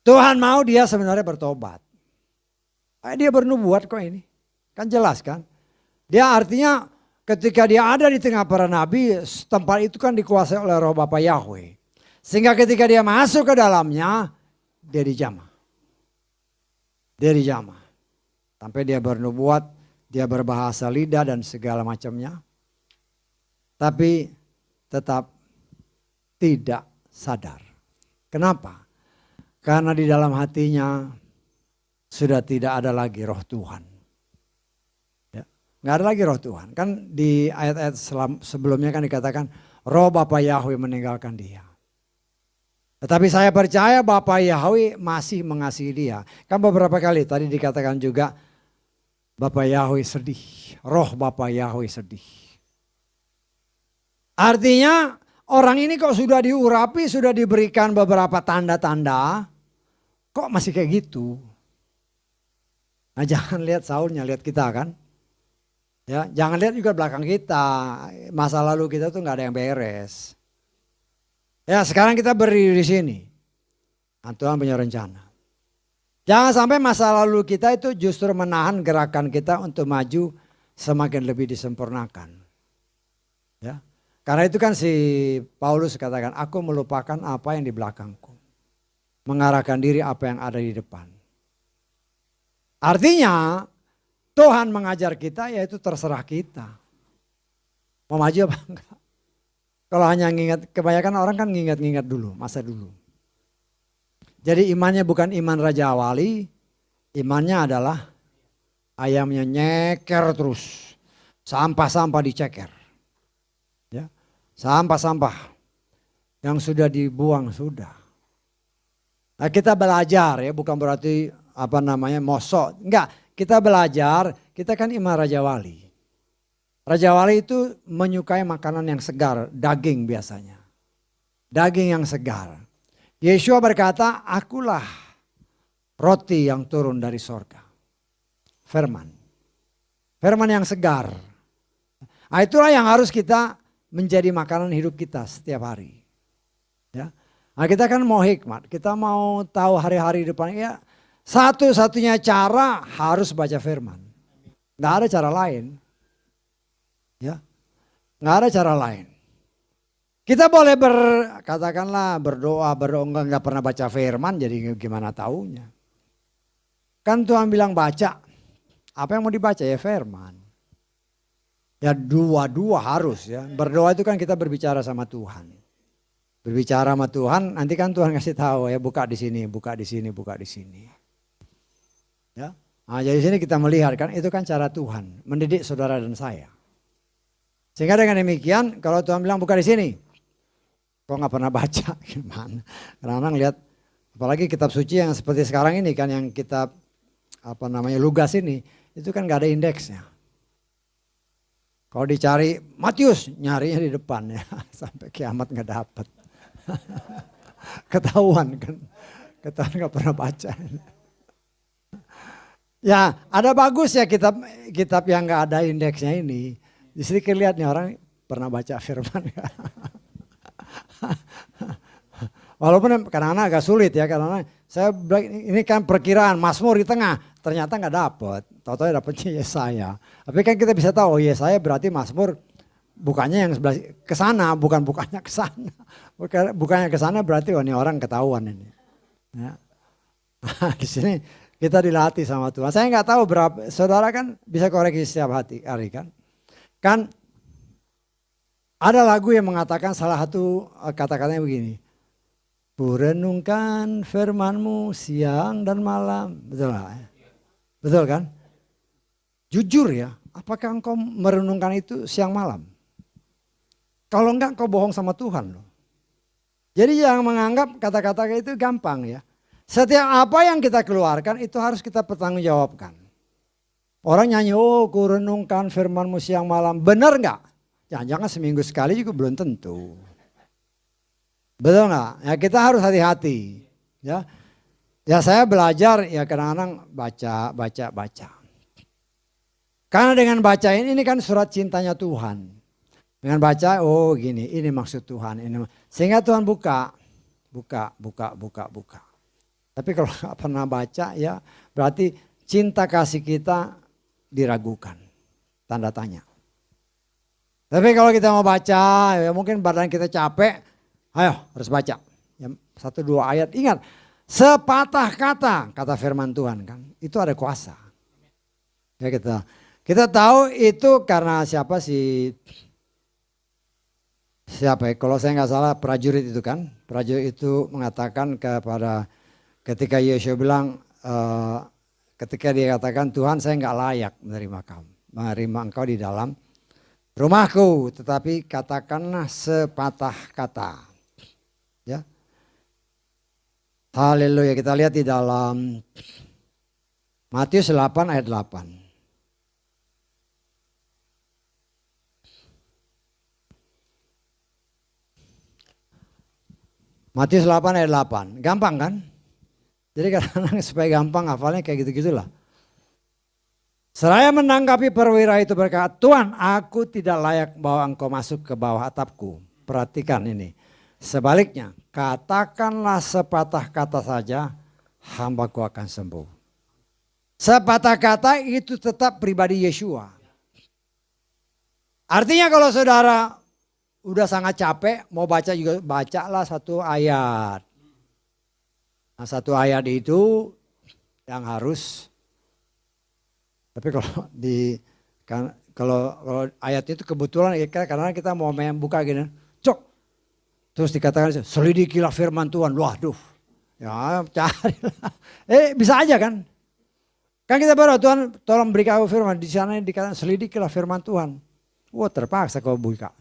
Tuhan mau dia sebenarnya bertobat. Dia bernubuat kok ini. Kan jelas kan. Dia artinya ketika dia ada di tengah para nabi, tempat itu kan dikuasai oleh roh Bapa Yahweh. Sehingga ketika dia masuk ke dalamnya, dia dijamah. Dia dijamah. Sampai dia bernubuat, dia berbahasa lidah dan segala macamnya. Tapi tetap tidak sadar. Kenapa? Karena di dalam hatinya sudah tidak ada lagi roh Tuhan. Ya, nggak ada lagi roh Tuhan. Kan di ayat-ayat sebelumnya kan dikatakan roh Bapa Yahweh meninggalkan dia. Tetapi saya percaya Bapa Yahweh masih mengasihi dia. Kan beberapa kali tadi dikatakan juga Bapa Yahweh sedih. Roh Bapa Yahweh sedih. Artinya orang ini kok sudah diurapi, sudah diberikan beberapa tanda-tanda. Kok masih kayak gitu? Nah, jangan lihat Saulnya, lihat kita kan. Ya, jangan lihat juga belakang kita. Masa lalu kita tuh nggak ada yang beres. Ya, sekarang kita berdiri di sini. Nah, Tuhan punya rencana. Jangan sampai masa lalu kita itu justru menahan gerakan kita untuk maju semakin lebih disempurnakan. Ya. Karena itu kan si Paulus katakan, aku melupakan apa yang di belakangku. Mengarahkan diri apa yang ada di depan. Artinya Tuhan mengajar kita yaitu terserah kita. Mau maju apa enggak? Kalau hanya ngingat, kebanyakan orang kan ngingat-ngingat dulu, masa dulu. Jadi imannya bukan iman Raja Wali, imannya adalah ayamnya nyeker terus. Sampah-sampah diceker. Ya, sampah-sampah yang sudah dibuang sudah. Nah, kita belajar ya, bukan berarti mosok. Enggak, kita belajar, kita kan iman Raja Wali. Raja Wali itu menyukai makanan yang segar, daging biasanya. Daging yang segar. Yeshua berkata, akulah roti yang turun dari sorga. Firman. Firman yang segar. Nah, itulah yang harus kita menjadi makanan hidup kita setiap hari. Ya. Nah, kita kan mau hikmat, kita mau tahu hari-hari depan. Ya, satu-satunya cara harus baca firman. Nggak ada cara lain. Ya, nggak ada cara lain. Kita boleh katakanlah berdoa nggak pernah baca firman, jadi gimana taunya? Kan Tuhan bilang baca, apa yang mau dibaca ya firman. Ya dua-dua harus ya. Berdoa itu kan kita berbicara sama Tuhan. Berbicara sama Tuhan, nanti kan Tuhan kasih tahu ya, buka di sini, buka di sini, buka di sini. Ya, nah, jadi sini kita melihat kan itu kan cara Tuhan mendidik saudara dan saya. Sehingga dengan demikian, kalau Tuhan bilang buka di sini, kok nggak pernah baca gimana? Karena lihat, apalagi kitab suci yang seperti sekarang ini kan, yang kitab Lugas ini, itu kan nggak ada indeksnya. Kalau dicari Matius, nyarinya di depan ya, sampai kiamat nggak dapat. Ketahuan kan, ketahuan nggak pernah baca. Ya ada bagus ya kitab yang nggak ada indeksnya ini. Di sini kelihatan nih orang pernah baca firman. Walaupun kadang-kadang agak sulit ya, karena ini kan perkiraan Mazmur di tengah, ternyata nggak dapet. Tahu-tahu dapetnya Yesaya. Tapi kan kita bisa tahu Yesaya berarti Mazmur bukannya yang sebelah ke sana, bukannya ke sana. Bukannya ke sana berarti ini orang ketahuan ini. Ya. Di sini kita dilatih sama Tuhan. Saya nggak tahu berapa, saudara kan bisa koreksi setiap hari kan. Kan ada lagu yang mengatakan salah satu kata-katanya begini. Kurenungkan firman-Mu siang dan malam. Betul gak? Betul kan? Jujur ya, apakah engkau merenungkan itu siang malam? Kalau enggak engkau bohong sama Tuhan loh. Jadi jangan menganggap kata-kata itu gampang ya. Setiap apa yang kita keluarkan itu harus kita pertanggungjawabkan. Orang nyanyi, oh kurenungkan firman-Mu siang malam. Benar enggak? Jangan-jangan seminggu sekali juga belum tentu. Betul nggak? Ya kita harus hati-hati. Ya, ya saya belajar ya kadang-kadang baca. Karena dengan baca ini kan surat cintanya Tuhan. Dengan baca, oh gini, ini maksud Tuhan. Sehingga Tuhan buka. Tapi kalau nggak pernah baca ya berarti cinta kasih kita diragukan. Tanda tanya. Tapi kalau kita mau baca, ya mungkin badan kita capek, ayo harus baca. Ya, 1-2 ayat, ingat sepatah kata firman Tuhan kan, itu ada kuasa. Ya kita tahu itu karena siapa ya, kalau saya nggak salah prajurit itu kan, prajurit itu mengatakan ketika Yeshua bilang, ketika dia katakan Tuhan saya nggak layak menerima engkau di dalam rumahku, tetapi katakanlah sepatah kata. Ya. Haleluya, kita lihat di dalam Matius 8 ayat 8. Matius 8 ayat 8. Gampang kan? Jadi kadang-kadang supaya gampang hafalnya kayak gitu-gitulah. Seraya menanggapi perwira itu berkata, Tuhan aku tidak layak bawa engkau masuk ke bawah atapku. Perhatikan ini. Sebaliknya, katakanlah sepatah kata saja, hambaku akan sembuh. Sepatah kata itu tetap pribadi Yeshua. Artinya kalau saudara udah sangat capek, mau baca juga bacalah satu ayat. Nah, satu ayat itu yang harus. Tapi kalau kalau ayat itu kebetulan karena kita mau main buka gini, cok, terus dikatakan selidikilah firman Tuhan. Waduh, ya carilah. Bisa aja kan? Kan kita baru Tuhan tolong berikan firman, di sana dikatakan selidikilah firman Tuhan. Wah, terpaksa kau buka.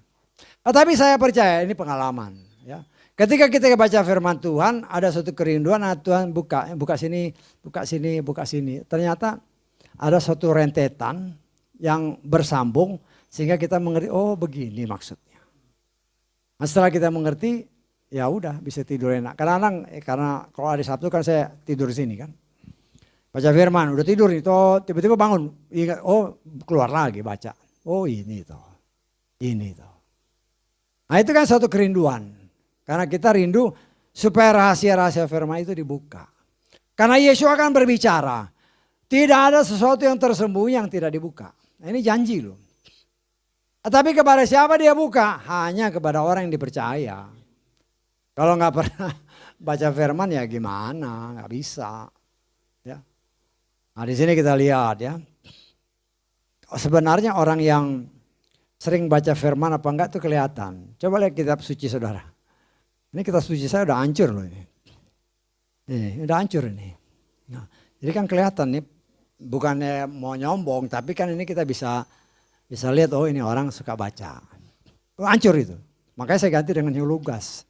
Tapi saya percaya ini pengalaman. Ya. Ketika kita baca firman Tuhan, ada suatu kerinduan, Tuhan buka sini, buka sini, buka sini. Ternyata ada suatu rentetan yang bersambung sehingga kita mengerti, oh begini maksudnya. Nah, setelah kita mengerti, ya udah bisa tidur enak. Karena kalau hari Sabtu kan saya tidur di sini kan. Baca firman, udah tidur nih, tiba-tiba bangun, ingat, oh keluar lagi baca. Oh ini toh. Nah itu kan suatu kerinduan. Karena kita rindu supaya rahasia-rahasia firman itu dibuka. Karena Yesus akan berbicara. Tidak ada sesuatu yang tersembunyi yang tidak dibuka. Nah, ini janji loh. Tapi kepada siapa dia buka? Hanya kepada orang yang dipercaya. Kalau nggak pernah baca firman ya gimana? Nggak bisa. Ya. Nah di sini kita lihat ya. Sebenarnya orang yang sering baca firman apa enggak itu kelihatan. Coba lihat kitab suci saudara. Ini kitab suci saya udah hancur loh ini. Udah hancur ini. Nah, jadi kan kelihatan nih, bukannya mau nyombong, tapi kan ini kita bisa lihat, oh ini orang suka baca. Hancur itu. Makanya saya ganti dengan New Lugas.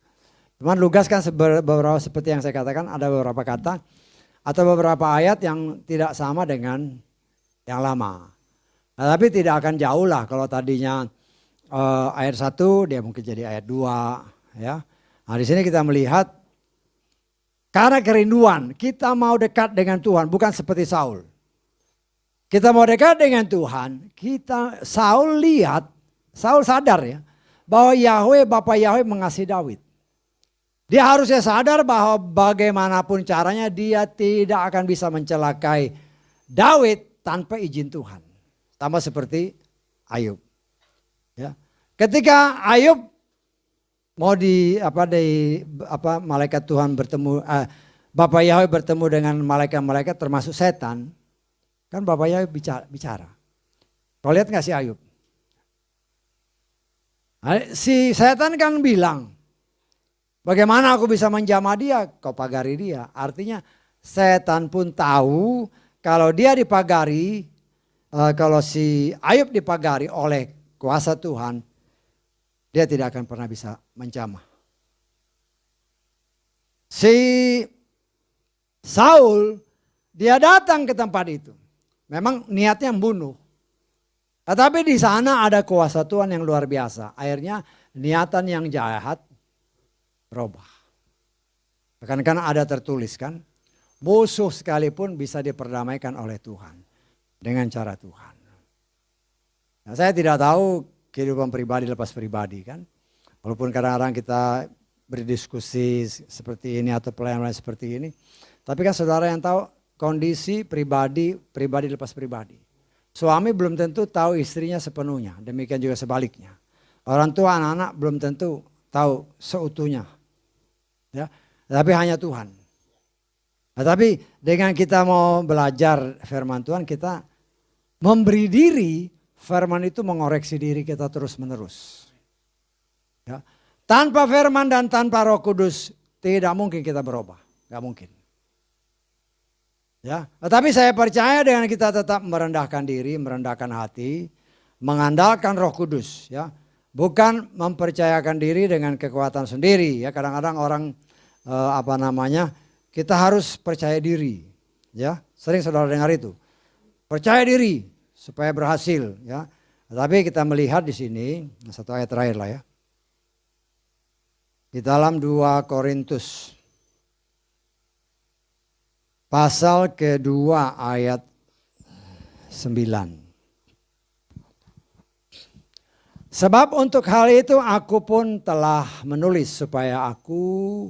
Cuman Lugas kan beberapa seperti yang saya katakan, ada beberapa kata atau beberapa ayat yang tidak sama dengan yang lama. Nah, tapi tidak akan jauh lah kalau tadinya ayat 1 dia mungkin jadi ayat 2 ya. Nah, di sini kita melihat karena kerinduan kita mau dekat dengan Tuhan bukan seperti Saul. Kita mau dekat dengan Tuhan, Saul sadar ya bahwa Bapak Yahweh mengasihi Daud. Dia harusnya sadar bahwa bagaimanapun caranya dia tidak akan bisa mencelakai Daud tanpa izin Tuhan. Sama seperti Ayub. Ya. Ketika Ayub mau malaikat Tuhan bertemu, Bapak Yahweh bertemu dengan malaikat-malaikat termasuk setan, kan Bapak Yahweh bicara. Kau lihat nggak si Ayub? Si setan kan bilang, bagaimana aku bisa menjamah dia? Kau pagari dia. Artinya setan pun tahu kalau dia dipagari. Kalau si Ayub dipagari oleh kuasa Tuhan, dia tidak akan pernah bisa menjamah. Si Saul, dia datang ke tempat itu. Memang niatnya membunuh. Tetapi di sana ada kuasa Tuhan yang luar biasa. Akhirnya niatan yang jahat berubah. Karena ada tertulis kan, musuh sekalipun bisa diperdamaikan oleh Tuhan. Dengan cara Tuhan. Nah, saya tidak tahu kehidupan pribadi lepas pribadi kan. Walaupun kadang-kadang kita berdiskusi seperti ini atau pelayanan seperti ini. Tapi kan saudara yang tahu kondisi pribadi lepas pribadi. Suami belum tentu tahu istrinya sepenuhnya. Demikian juga sebaliknya. Orang tua anak-anak belum tentu tahu seutuhnya. Ya, tapi hanya Tuhan. Nah, tapi dengan kita mau belajar firman Tuhan kita memberi diri, firman itu mengoreksi diri kita terus menerus. Ya. Tanpa firman dan tanpa Roh Kudus tidak mungkin kita berubah, nggak mungkin. Ya, tetapi saya percaya dengan kita tetap merendahkan diri, merendahkan hati, mengandalkan Roh Kudus. Ya, bukan mempercayakan diri dengan kekuatan sendiri. Ya, kadang-kadang orang kita harus percaya diri. Ya, sering saudara dengar itu. Percaya diri supaya berhasil ya. Tapi kita melihat di sini satu ayat terakhir lah ya. Di dalam 2 Korintus pasal kedua ayat 9. Sebab untuk hal itu aku pun telah menulis supaya aku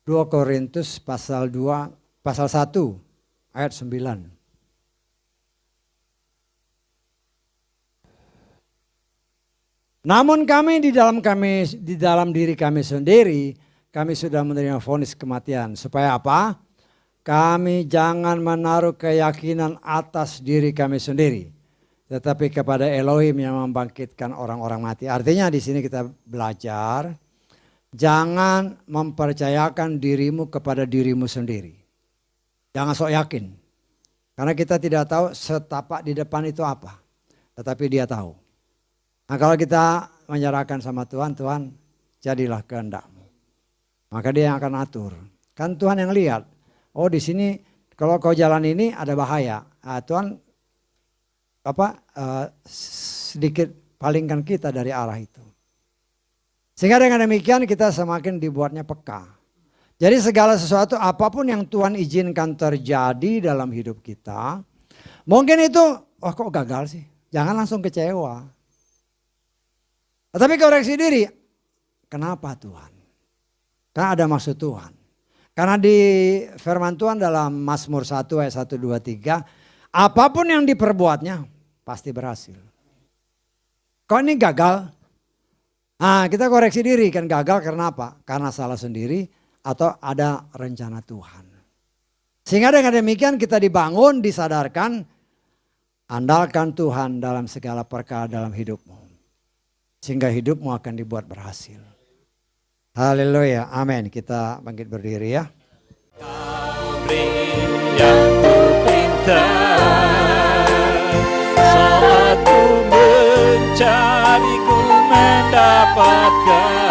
2 Korintus pasal 1 ayat 9. Namun di dalam diri kami sendiri, kami sudah menerima vonis kematian. Supaya apa? Kami jangan menaruh keyakinan atas diri kami sendiri, tetapi kepada Elohim yang membangkitkan orang-orang mati. Artinya di sini kita belajar, jangan mempercayakan dirimu kepada dirimu sendiri. Jangan sok yakin. Karena kita tidak tahu setapak di depan itu apa. Tetapi Dia tahu. Nah kalau kita menyerahkan sama Tuhan, Tuhan jadilah kehendak-Mu. Maka Dia yang akan atur. Kan Tuhan yang lihat. Oh di sini kalau kau jalan ini ada bahaya. Nah, Tuhan sedikit palingkan kita dari arah itu. Sehingga dengan demikian kita semakin dibuatnya peka. Jadi segala sesuatu apapun yang Tuhan izinkan terjadi dalam hidup kita. Mungkin itu, oh kok gagal sih. Jangan langsung kecewa. Tetapi koreksi diri, kenapa Tuhan? Karena ada maksud Tuhan. Karena di firman Tuhan dalam Mazmur 1 ayat 1, 2, 3, apapun yang diperbuatnya pasti berhasil. Kok ini gagal? Nah kita koreksi diri, kan gagal karena apa? Karena salah sendiri atau ada rencana Tuhan. Sehingga dengan demikian kita dibangun, disadarkan, andalkan Tuhan dalam segala perkara dalam hidupmu. Sehingga hidupmu akan dibuat berhasil. Haleluya, amin. Kita bangkit berdiri ya. Kau beri yang kupinta, saat ku mencari ku mendapatkan.